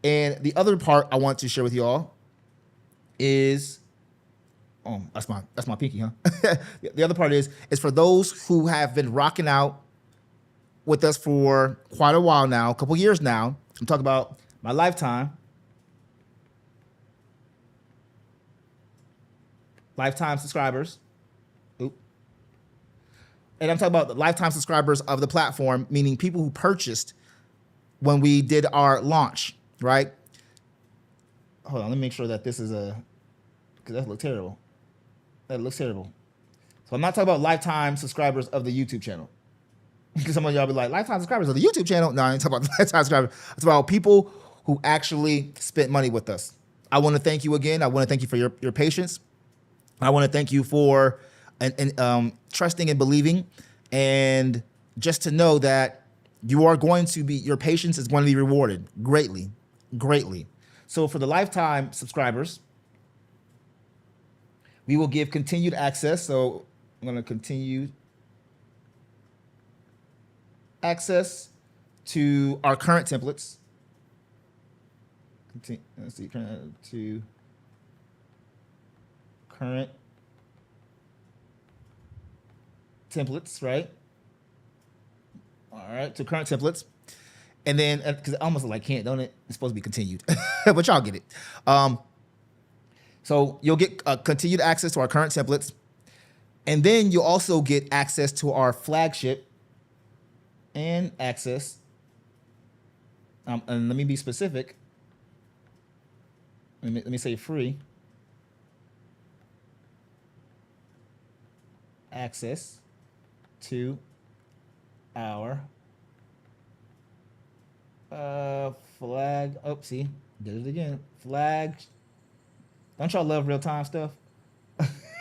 And the other part I want to share with you all is, oh, that's my pinky, huh? The other part is for those who have been rocking out with us for quite a while now, a couple years now. I'm talking about my lifetime subscribers. Oop. And I'm talking about the lifetime subscribers of the platform, meaning people who purchased when we did our launch, right? Hold on, let me make sure that this is because that looks terrible. That looks terrible. So I'm not talking about lifetime subscribers of the YouTube channel. Because some of y'all be like, lifetime subscribers of the YouTube channel? No, I ain't talking about lifetime subscribers. It's about people who actually spent money with us. I want to thank you again. I want to thank you for your patience. I want to thank you for trusting and believing, and just to know that your patience is going to be rewarded greatly, greatly. So for the lifetime subscribers, we will give continued access. So I'm going to continue access to our current templates. Let's see, to current templates, right? All right, to current templates. And then, because it almost like can't, don't it? It's supposed to be continued, but y'all get it. So you'll get continued access to our current templates. And then you'll also get access to our flagship and access. And let me be specific. Let me say free access to our flag. Oh, see, did it again. Flag. Don't y'all love real time stuff?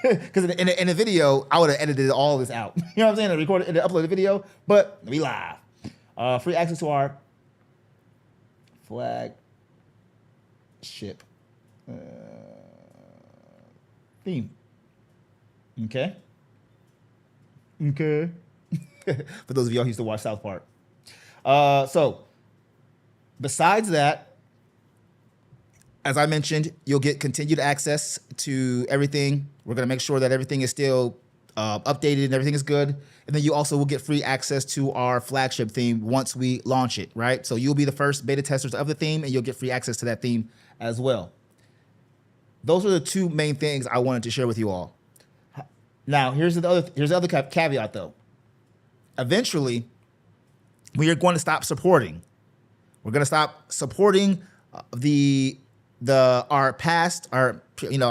Because in the video, I would have edited all this out. You know what I'm saying? I recorded and uploaded the video, but we live. Free access to our flagship theme. Okay. For those of y'all who used to watch South Park. So besides that, as I mentioned, you'll get continued access to everything. We're going to make sure that everything is still updated and everything is good. And then you also will get free access to our flagship theme once we launch it, right? So you'll be the first beta testers of the theme, and you'll get free access to that theme as well. Those are the two main things I wanted to share with you all. Now, here's the other caveat, though. Eventually, we are going to stop supporting. We're going to stop supporting our past, I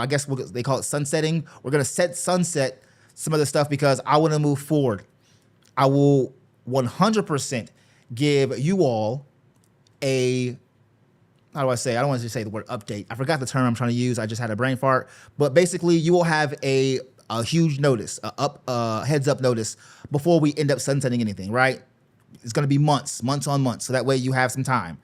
guess they call it sunsetting. We're going to sunset some of the stuff because I want to move forward. I will 100% give you all a how do I say? I don't want to say the word update. I forgot the term I'm trying to use. I just had a brain fart. But basically, you will have a huge notice, heads up notice before we end up sunsetting anything, right? It's going to be months on months. So that way you have some time.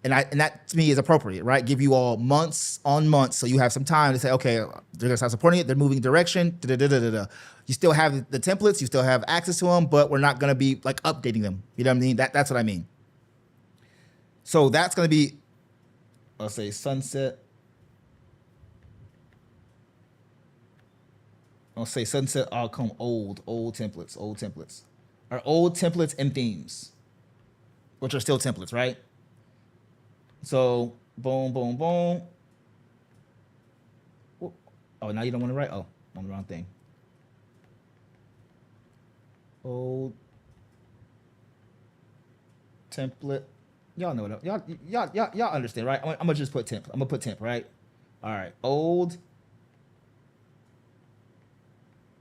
And that to me is appropriate, right? Give you all months on months, so you have some time to say, okay, they're gonna start supporting it. They're moving direction. You still have the templates, you still have access to them, but we're not gonna be like updating them. You know what I mean? That's what I mean. So that's gonna be, I'll say sunset. I'll say sunset. I'll come old templates, or old templates and themes, which are still templates, right? So boom, boom, boom. Oh, now you don't want to write? Oh, on the wrong thing. Old template. Y'all know what y'all understand, right? I'm gonna just put temp. I'm gonna put temp, right? All right. Old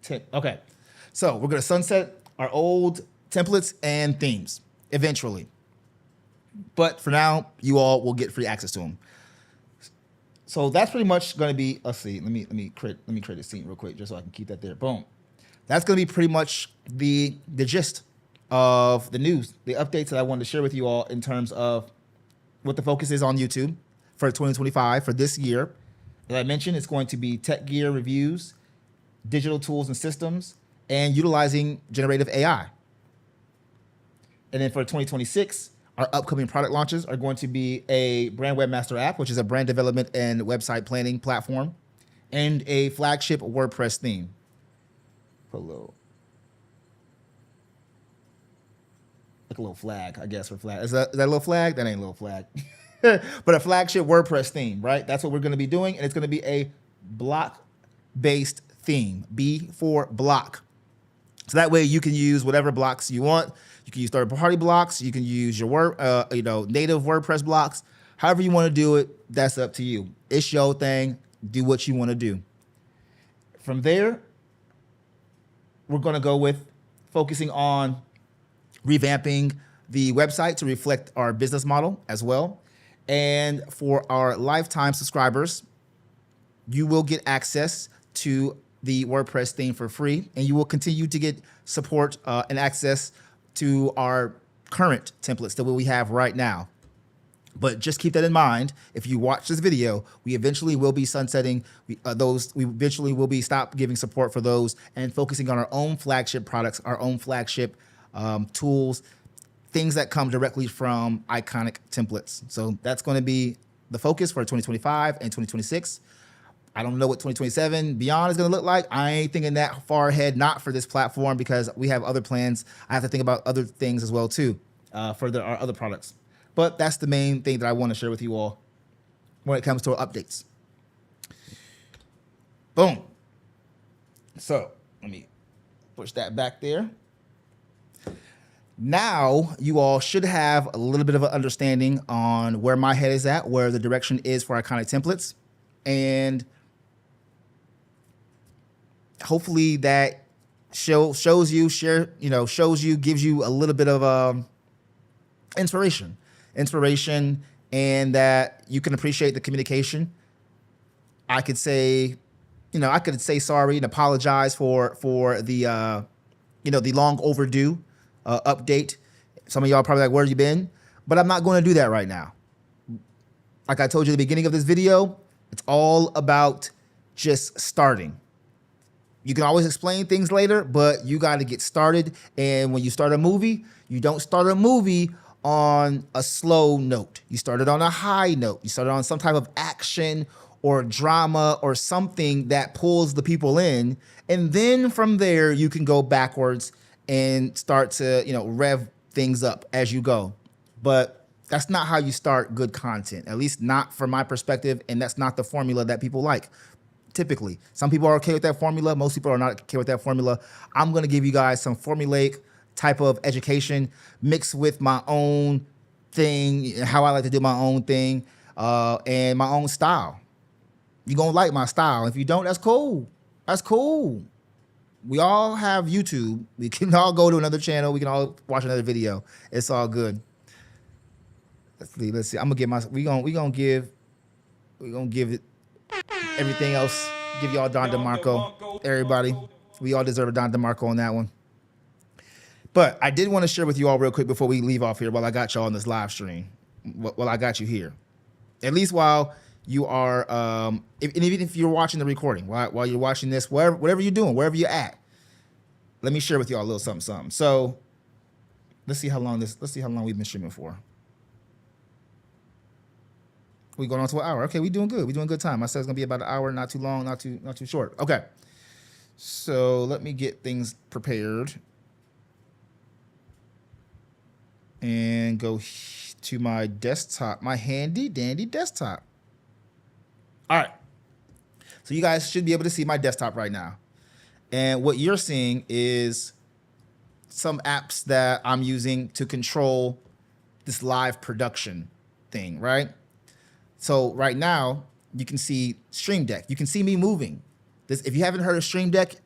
temp. Okay. So we're gonna sunset our old templates and themes eventually. But for now, you all will get free access to them. So that's pretty much going to be. Let's see. Let me create a scene real quick just so I can keep that there. Boom. That's going to be pretty much the gist of the news, the updates that I wanted to share with you all in terms of what the focus is on YouTube for 2025 for this year. As I mentioned, it's going to be tech gear reviews, digital tools and systems, and utilizing generative AI. And then for 2026. Our upcoming product launches are going to be a brand webmaster app, which is a brand development and website planning platform, and a flagship WordPress theme. Put a little, like a little flag, I guess, for flag. Is that a little flag? That ain't a little flag. But a flagship WordPress theme, right? That's what we're going to be doing, and it's going to be a block-based theme. B for block. So that way you can use whatever blocks you want. You can use third-party blocks. You can use your native WordPress blocks. However you want to do it, that's up to you. It's your thing. Do what you want to do. From there, we're going to go with focusing on revamping the website to reflect our business model as well. And for our lifetime subscribers, you will get access to the WordPress theme for free, and you will continue to get support and access to our current templates that we have right now. But just keep that in mind. If you watch this video, we eventually will be sunsetting those. We eventually will be stop giving support for those and focusing on our own flagship products, our own flagship tools, things that come directly from iconic templates. So that's going to be the focus for 2025 and 2026. I don't know what 2027 beyond is going to look like. I ain't thinking that far ahead, not for this platform, because we have other plans. I have to think about other things as well, too, for our other products. But that's the main thing that I want to share with you all when it comes to our updates. Boom. So let me push that back there. Now you all should have a little bit of an understanding on where my head is at, where the direction is for iconic templates, and hopefully that gives you a little bit of inspiration, and that you can appreciate the communication. I could say sorry and apologize for the the long overdue update. Some of y'all are probably like, where have you been? But I'm not going to do that right now. Like I told you at the beginning of this video, it's all about just starting. You can always explain things later, but you got to get started. And when you start a movie, you don't start a movie on a slow note. You start it on a high note. You start it on some type of action or drama or something that pulls the people in. And then from there, you can go backwards and start to, rev things up as you go. But that's not how you start good content, at least not from my perspective. And that's not the formula that people like. Typically, some people are okay with that formula. Most people are not okay with that formula. I'm going to give you guys some formulaic type of education mixed with my own thing, how I like to do my own thing, and my own style. You're going to like my style. If you don't, that's cool. That's cool. We all have YouTube. We can all go to another channel. We can all watch another video. It's all good. Let's see. I'm gonna give we gonna give it everything else. Give y'all Don DeMarco. Everybody, we all deserve a Don DeMarco on that one. But I did want to share with you all real quick before we leave off here while I got y'all on this live stream. While I got you here, at least while you are, and even if you're watching the recording, while you're watching this, whatever you're doing, wherever you're at, let me share with y'all a little something. So let's see how long we've been streaming for. We going on to an hour. Okay, we doing good. We doing good time. I said it's gonna be about an hour, not too long, not too short. Okay. So let me get things prepared and go to my desktop, my handy dandy desktop. All right. So you guys should be able to see my desktop right now. And what you're seeing is some apps that I'm using to control this live production thing, right? So right now, you can see Stream Deck. You can see me moving. If you haven't heard of Stream Deck,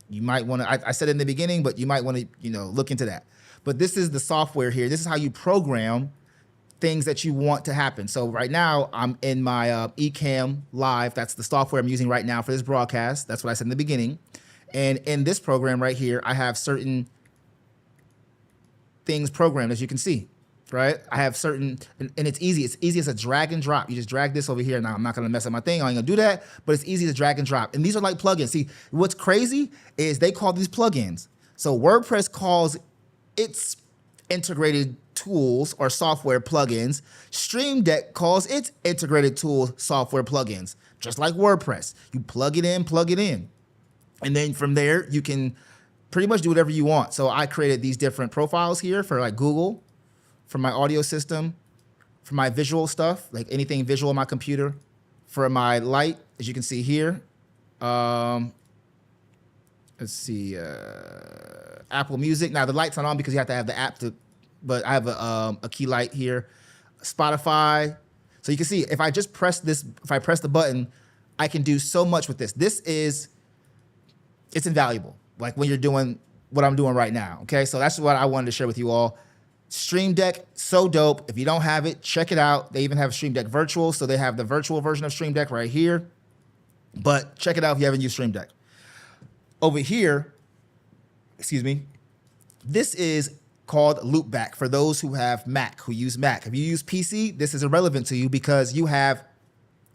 you might want to, I said it in the beginning, but you might want to, look into that. But this is the software here. This is how you program things that you want to happen. So right now, I'm in my Ecamm Live. That's the software I'm using right now for this broadcast. That's what I said in the beginning. And in this program right here, I have certain things programmed, as you can see. Right? I have certain, and it's easy. It's easy as a drag and drop. You just drag this over here. Now, I'm not going to mess up my thing. I ain't going to do that, but it's easy to drag and drop. And these are like plugins. See, what's crazy is they call these plugins. So WordPress calls its integrated tools or software plugins. Stream Deck calls its integrated tools software plugins, just like WordPress. You plug it in. And then from there, you can pretty much do whatever you want. So I created these different profiles here for like Google, for my audio system, for my visual stuff, like anything visual on my computer, for my light, as you can see here. Let's see, Apple Music. Now the light's not on because you have to have the app to, but I have a key light here. Spotify. So you can see if I just press this, if I press the button, I can do so much with this. It's invaluable. Like when you're doing what I'm doing right now. Okay, so that's what I wanted to share with you all. Stream Deck, so dope. If you don't have it, check it out. They even have Stream Deck Virtual, so they have the virtual version of Stream Deck right here. But check it out if you haven't used Stream Deck. Over here, this is called Loopback for those who have Mac, who use Mac. If you use PC, this is irrelevant to you because you have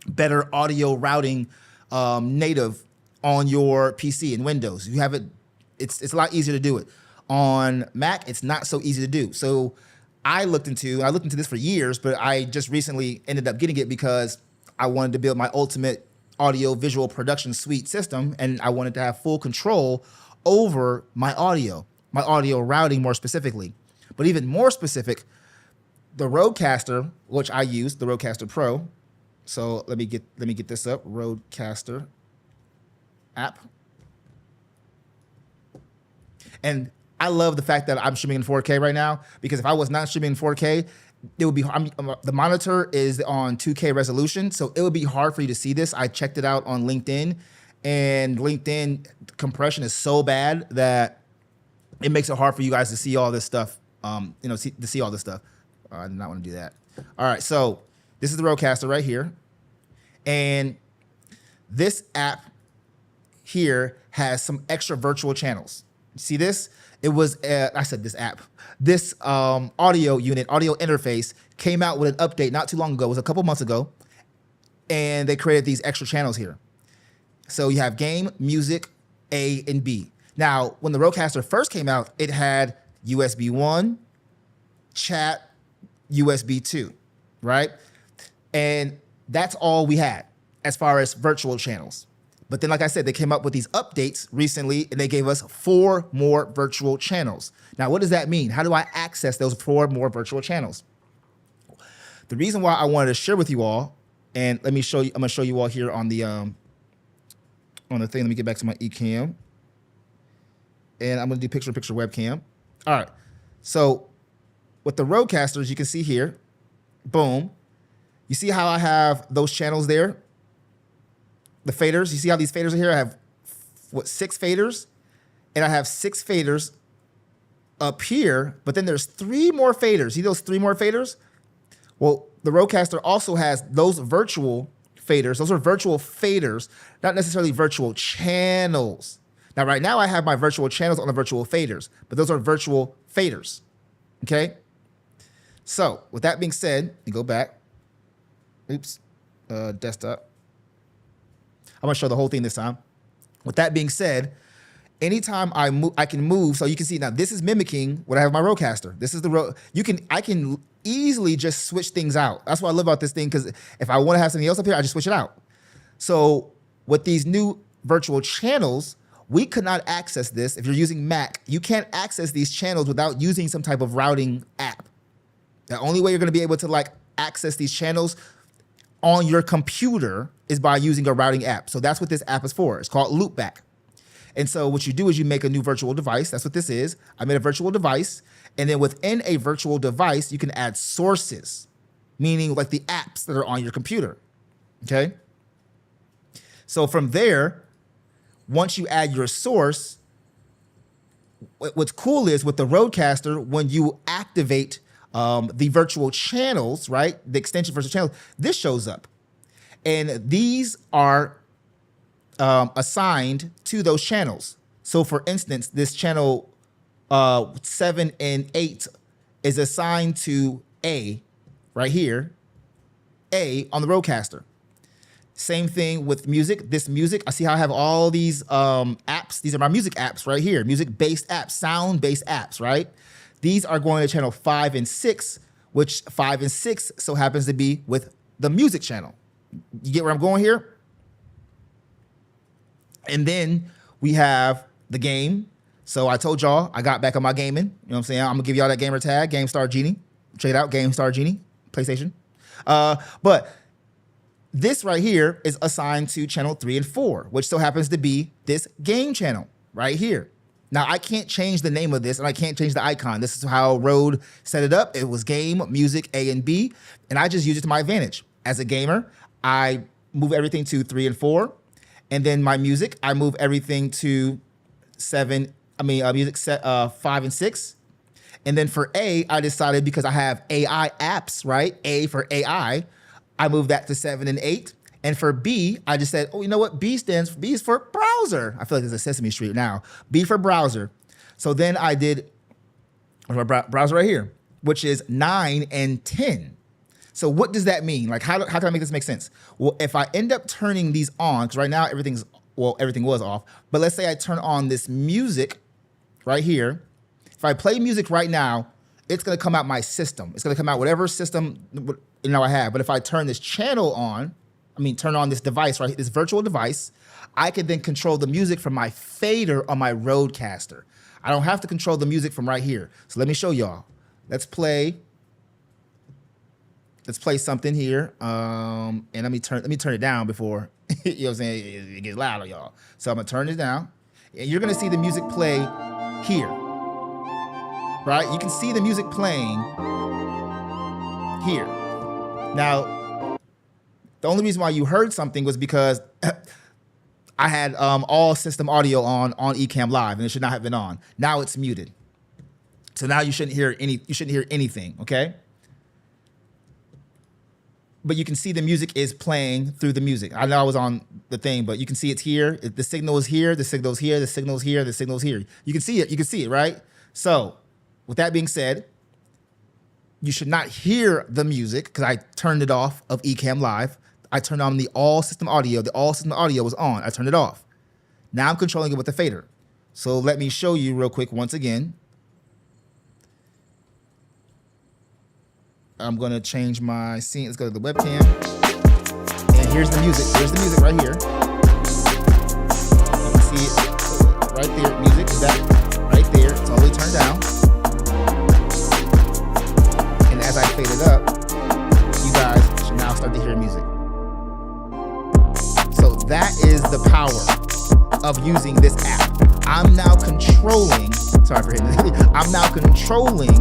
better audio routing native on your PC and Windows. You have it. It's a lot easier to do it. On Mac, it's not so easy to do. So I looked into this for years, but I just recently ended up getting it because I wanted to build my ultimate audio visual production suite system, and I wanted to have full control over my audio routing more specifically. But even more specific, the Rodecaster, which I use, the Rodecaster Pro. So let me get this up, Rodecaster app. And I love the fact that I'm streaming in 4K right now, because if I was not streaming in 4K, it would be, the monitor is on 2K resolution, so it would be hard for you to see this. I checked it out on LinkedIn, and LinkedIn compression is so bad that it makes it hard for you guys to see all this stuff. To see all this stuff. I did not want to do that. All right, so this is the Rodecaster right here, and this app here has some extra virtual channels. See this? It was, this audio unit, audio interface came out with an update not too long ago. It was a couple months ago. And they created these extra channels here. So you have game, music, A, and B. Now, when the Rodecaster first came out, it had USB 1, chat, USB 2, right? And that's all we had as far as virtual channels. But then, like I said, they came up with these updates recently, and they gave us 4 more virtual channels. Now, what does that mean? How do I access those 4 more virtual channels? The reason why I wanted to share with you all, and let me show you, I'm gonna show you all here on the thing. Let me get back to my Ecamm. And I'm gonna do picture-in-picture webcam. All right, so with the Rodecasters, you can see here, boom. You see how I have those channels there? The faders, you see how these faders are here? I have, 6 faders? And I have 6 faders up here, but then there's 3 more faders. See those 3 more faders? Well, the Rodecaster also has those virtual faders. Those are virtual faders, not necessarily virtual channels. Now, right now I have my virtual channels on the virtual faders, but those are virtual faders, okay? So with that being said, you go back. Oops, desktop. I'm gonna show the whole thing this time. With that being said, anytime I move, I can move. So you can see now this is mimicking what I have in my Rodecaster. This is the I can easily just switch things out. That's what I love about this thing, because if I want to have something else up here, I just switch it out. So with these new virtual channels, we could not access this. If you're using Mac, you can't access these channels without using some type of routing app. The only way you're going to be able to like access these channels on your computer is by using a routing app. So that's what this app is for. It's called Loopback. And so what you do is you make a new virtual device. That's what this is. I made a virtual device. And then within a virtual device, you can add sources, meaning like the apps that are on your computer. Okay. So from there, once you add your source, what's cool is with the Rodecaster, when you activate the virtual channels, right? The extension virtual channels, this shows up. And these are assigned to those channels. So for instance, this channel 7 and 8 is assigned to A right here, A on the Rodecaster. Same thing with music. This music, I see how I have all these apps. These are my music apps right here, music-based apps, sound-based apps, right? These are going to channel 5 and 6, which 5 and 6 so happens to be with the music channel. You get where I'm going here? And then we have the game. So I told y'all I got back on my gaming. You know what I'm saying? I'm gonna give y'all that gamer tag, GameStar Genie. Check it out, GameStar Genie, PlayStation. But this right here is assigned to channel 3 and 4, which still happens to be this game channel right here. Now I can't change the name of this and I can't change the icon. This is how Rode set it up. It was game, music, A and B, and I just use it to my advantage. As a gamer, I move everything to 3 and 4. And then my music, I move everything to 5 and 6. And then for A, I decided because I have AI apps, right? A for AI, I moved that to 7 and 8. And for B, I just said, oh, you know what? B is for browser. I feel like there's a Sesame Street now. B for browser. So then I did my browser right here, which is 9 and 10. So what does that mean? Like, how can I make this make sense? Well, if I end up turning these on, because right now everything was off, but let's say I turn on this music right here. If I play music right now, it's gonna come out my system. It's gonna come out whatever system I have. But if I turn this channel on, turn on this device, right, this virtual device, I can then control the music from my fader on my Rodecaster. I don't have to control the music from right here. So let me show y'all. Let's play something here. And let me turn it down before you know what I'm saying, it gets loud on y'all. So I'm gonna turn it down. And you're gonna see the music play here. Right? You can see the music playing here. Now, the only reason why you heard something was because I had all system audio on Ecamm Live, and it should not have been on. Now it's muted. So now you shouldn't hear anything, okay? But you can see the music is playing through the music. I know I was on the thing, but you can see it's here. The signal is here, the signal is here, the signal is here, the signal is here. You can see it, right? So with that being said, you should not hear the music because I turned it off of Ecamm Live. I turned on the all system audio. The all system audio was on. I turned it off. Now I'm controlling it with the fader. So let me show you real quick once again. I'm going to change my scene. Let's go to the webcam. And here's the music. Here's the music right here. You can see it right there. Music is that right there. It's all the way turned down. And as I fade it up, you guys should now start to hear music. So that is the power of using this app. I'm now controlling, sorry for hitting it. I'm now controlling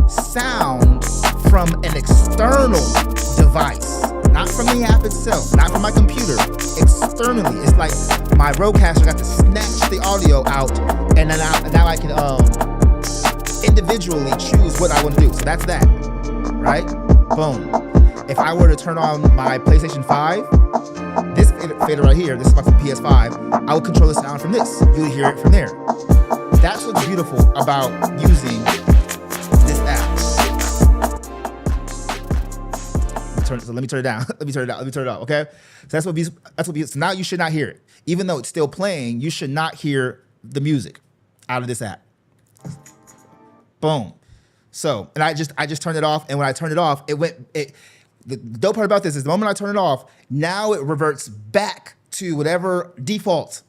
sound from an external device, not from the app itself, not from my computer, externally. It's like my Rodecaster got to snatch the audio out, and then now I can individually choose what I want to do. So that's that, right? Boom. If I were to turn on my PlayStation 5, this fader right here, this is my PS5, I would control the sound from this. You would hear it from there. That's what's beautiful about using this app. Let me turn it down. Let me turn it off. Okay. So so now you should not hear it. Even though it's still playing, you should not hear the music out of this app. Boom. So, and I just turned it off. And when I turned it off, the dope part about this is the moment I turn it off, now it reverts back to whatever default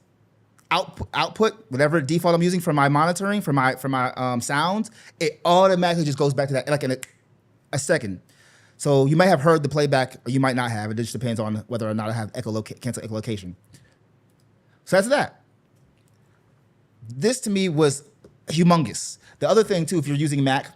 output, whatever default I'm using for my monitoring, for my sounds. It automatically just goes back to that like in a second. So you might have heard the playback, or you might not have. It just depends on whether or not I have cancel echolocation. So that's that. This to me was humongous. The other thing too, if you're using Mac,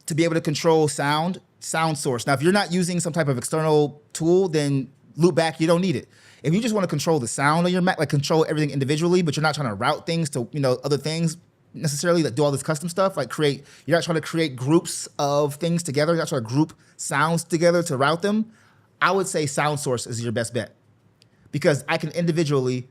to be able to control sound source. Now, if you're not using some type of external tool, then loop back, you don't need it. If you just want to control the sound of your Mac, like control everything individually, but you're not trying to route things to, other things necessarily that do all this custom stuff, like you're not trying to create groups of things together. You're not trying to group sounds together to route them. I would say sound source is your best bet, because I can individually,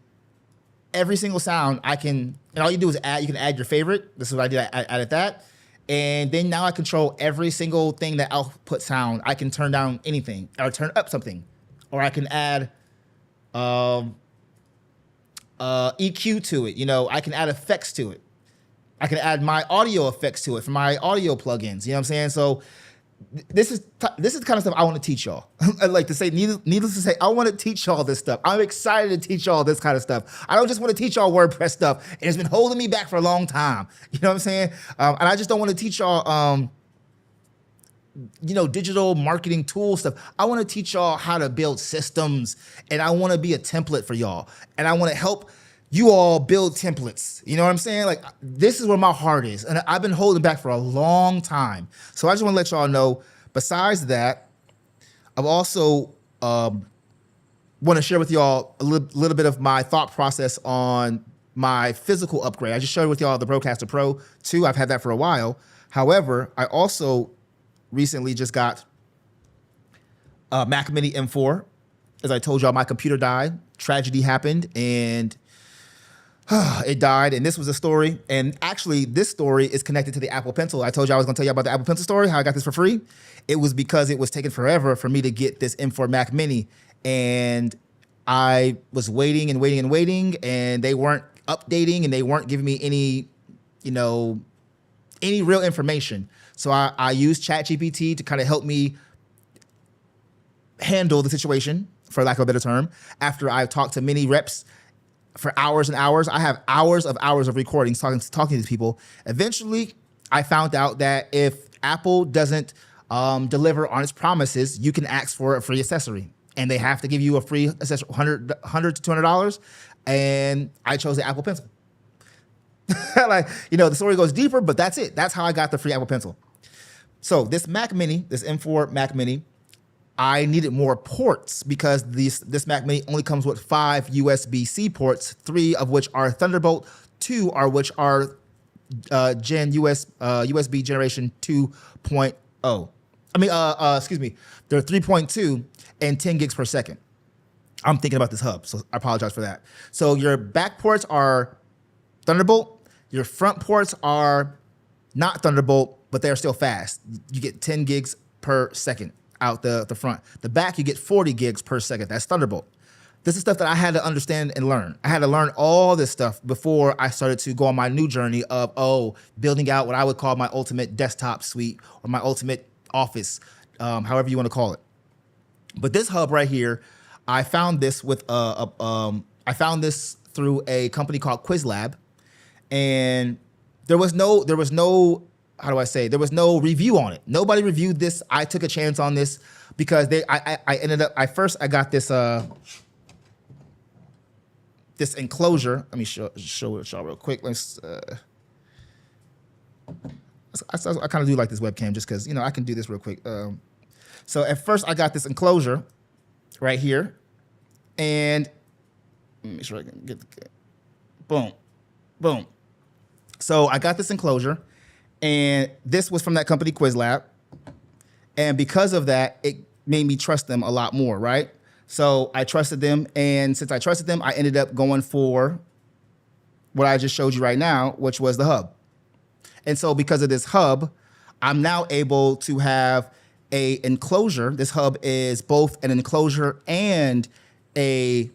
every single sound and all you do is you can add your favorite. This is what I did. I added that. And then now I control every single thing that output sound. I can turn down anything or turn up something, or I can add EQ to it. I can add effects to it. I can add my audio effects to it for my audio plugins. You know what I'm saying? So this is the kind of stuff I want to teach y'all. I'd like to say, needless to say, I want to teach y'all this stuff. I'm excited to teach y'all this kind of stuff. I don't just want to teach y'all WordPress stuff. And it's been holding me back for a long time. You know what I'm saying? And I just don't want to teach y'all, digital marketing tool stuff. I want to teach y'all how to build systems, and I want to be a template for y'all. And I want to help you all build templates. You know what I'm saying? Like, this is where my heart is. And I've been holding back for a long time. So I just want to let y'all know, besides that, I've also want to share with y'all a little bit of my thought process on my physical upgrade. I just shared with y'all the Procaster Pro 2. I've had that for a while. However, I also recently just got a Mac Mini M4. As I told y'all, my computer died. Tragedy happened, and it died, and this was a story. And actually, this story is connected to the Apple Pencil. I told you I was going to tell you about the Apple Pencil story, how I got this for free. It was because it was taking forever for me to get this M4 Mac Mini. And I was waiting, and they weren't updating, and they weren't giving me any real information. So I used ChatGPT to kind of help me handle the situation, for lack of a better term. After I talked to many reps for hours and hours, I have hours of recordings talking to these people. Eventually, I found out that if Apple doesn't deliver on its promises, you can ask for a free accessory, and they have to give you a free accessory, $100 to $200. And I chose the Apple Pencil. The story goes deeper, but that's it. That's how I got the free Apple Pencil. So this Mac Mini, this M4 Mac Mini, I needed more ports because this Mac Mini only comes with 5 USB-C ports, 3 of which are Thunderbolt, 2 are which are USB generation 2.0. They're 3.2 and 10 gigs per second. I'm thinking about this hub, so I apologize for that. So your back ports are Thunderbolt. Your front ports are not Thunderbolt, but they're still fast. You get 10 gigs per second out the front. The back, you get 40 gigs per second. That's Thunderbolt. This is stuff that I had to understand and learn. I had to learn all this stuff before I started to go on my new journey of, building out what I would call my ultimate desktop suite or my ultimate office, however you want to call it. But this hub right here, I found this through a company called QuizLab, and there was no review on it. Nobody reviewed this. I took a chance on this because I got this this enclosure. Let me show it y'all real quick. I kind of do like this webcam just because I can do this real quick. So at first I got this enclosure right here, and let me make sure I can get the boom. So I got this enclosure, and this was from that company QuizLab, And because of that, it made me trust them a lot more, right? So I trusted them. And since I trusted them, I ended up going for what I just showed you right now, which was the hub. And so because of this hub, I'm now able to have a enclosure. This hub is both an enclosure and a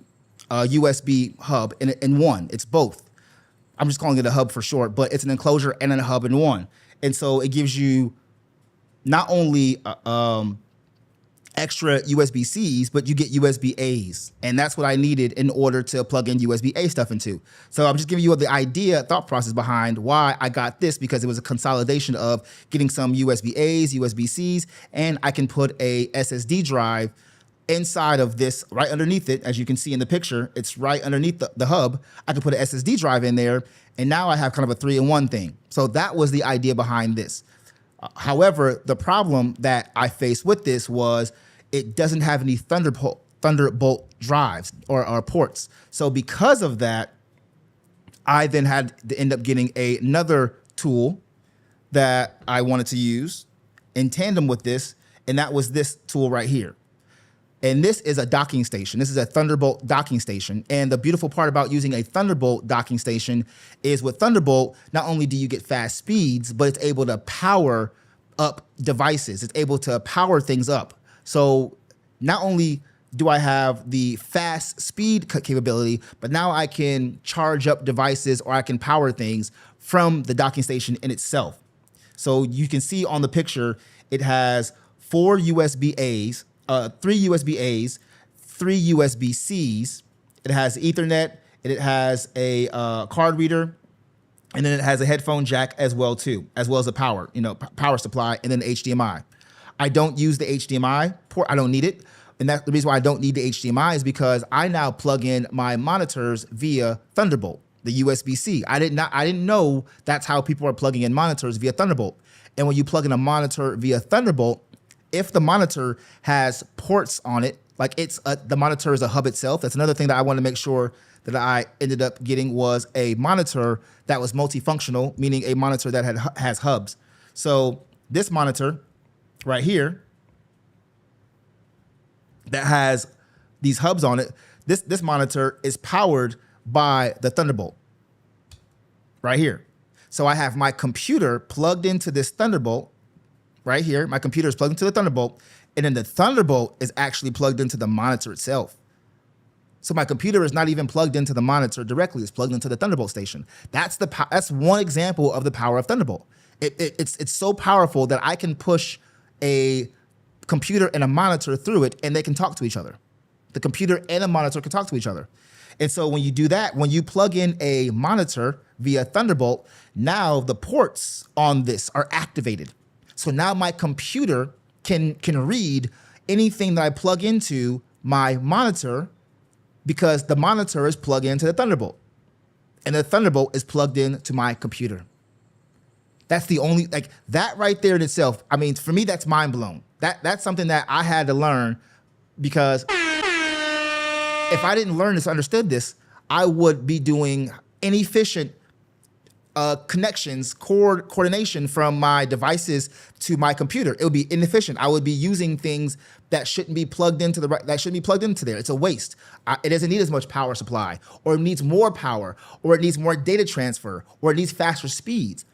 USB hub in one. It's both. I'm just calling it a hub for short, but it's an enclosure and a hub in one. And so it gives you not only extra USB-Cs, but you get USB-As. And that's what I needed in order to plug in USB-A stuff into. So I'm just giving you the thought process behind why I got this, because it was a consolidation of getting some USB-As, USB-Cs, and I can put a SSD drive inside of this, right underneath it. As you can see in the picture, it's right underneath the hub. I can put an SSD drive in there, and now I have kind of a 3-in-1 thing. So that was the idea behind this. However, the problem that I faced with this was it doesn't have any Thunderbolt drives or ports. So because of that, I then had to end up getting another tool that I wanted to use in tandem with this, and that was this tool right here. And this is a docking station. This is a Thunderbolt docking station. And the beautiful part about using a Thunderbolt docking station is with Thunderbolt, not only do you get fast speeds, but it's able to power up devices. It's able to power things up. So not only do I have the fast speed capability, but now I can charge up devices, or I can power things from the docking station in itself. So you can see on the picture, it has 4 USB-As, 3 USB-As, 3 USB-Cs. It has Ethernet, it has a card reader, and then it has a headphone jack as well too, as well as a power supply, and then HDMI. I don't use the HDMI port. I don't need it. And that's the reason why I don't need the HDMI, is because I now plug in my monitors via Thunderbolt, the USB-C. I didn't know that's how people are plugging in monitors via Thunderbolt. And when you plug in a monitor via Thunderbolt, if the monitor has ports on it, like the monitor is a hub itself. That's another thing that I want to make sure that I ended up getting, was a monitor that was multifunctional, meaning a monitor that has hubs. So this monitor right here that has these hubs on it, this monitor is powered by the Thunderbolt right here. So I have my computer plugged into this Thunderbolt right here. My computer is plugged into the Thunderbolt, and then the Thunderbolt is actually plugged into the monitor itself. So my computer is not even plugged into the monitor directly. It's plugged into the Thunderbolt station. That's one example of the power of Thunderbolt. It's so powerful that I can push a computer and a monitor through it, and they can talk to each other. The computer and a monitor can talk to each other. And so when you do that, when you plug in a monitor via Thunderbolt, now the ports on this are activated. So now my computer can read anything that I plug into my monitor, because the monitor is plugged into the Thunderbolt, and the Thunderbolt is plugged into my computer. That's the only, that right there in itself, I mean, for me, that's mind blown. That's something that I had to learn, because if I didn't learn this, understood this, I would be doing inefficient connections, coordination from my devices to my computer. It would be inefficient. I would be using things that shouldn't be plugged into there. It's a waste. It doesn't need as much power supply, or it needs more power, or it needs more data transfer, or it needs faster speeds.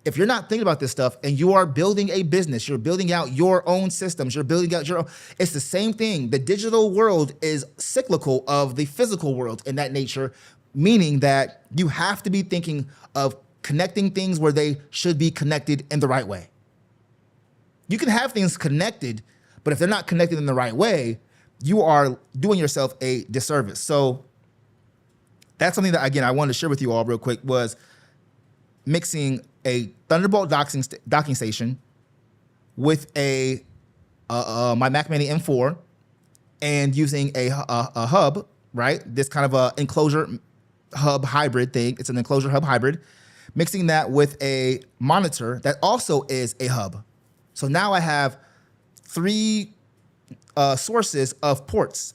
If you're not thinking about this stuff and you are building a business, you're building out your own systems, you're building out your own, it's the same thing. The digital world is cyclical of the physical world in that nature, meaning that you have to be thinking of connecting things where they should be connected in the right way. You can have things connected, but if they're not connected in the right way, you are doing yourself a disservice. So that's something that, again, I wanted to share with you all real quick, was mixing a Thunderbolt docking station with my Mac Mini M4, and using a hub, right? This kind of a enclosure hub hybrid thing. It's an enclosure hub hybrid. Mixing that with a monitor that also is a hub. So now I have 3 sources of ports.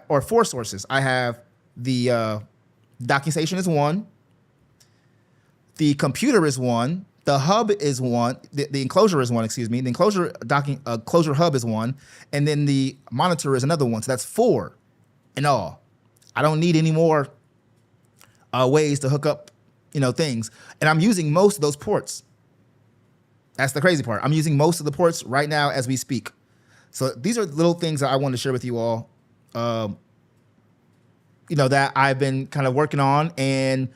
Or 4 sources. I have the docking station is 1. The computer is 1. The hub is one. The enclosure is one. Excuse me. The enclosure closure hub is one, and then the monitor is another one. So that's 4 in all. I don't need any more ways to hook up, things, and I'm using most of those ports. That's the crazy part. I'm using most of the ports right now as we speak. So these are little things that I want to share with you all. That I've been kind of working on, and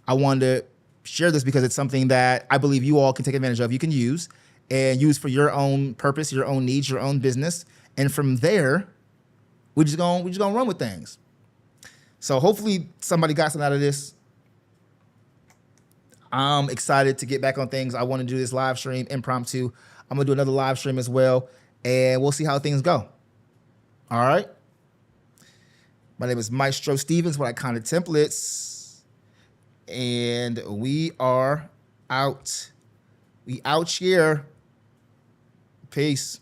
I wanted to share this because it's something that I believe you all can take advantage of. You can use and use for your own purpose, your own needs, your own business. And from there, we're just gonna run with things. So hopefully somebody got something out of this. I'm excited to get back on things. I want to do this live stream impromptu. I'm gonna do another live stream as well, and we'll see how things go. All right. My name is Maestro Stevens with Iconic Templates. And we are out. We out here. Peace.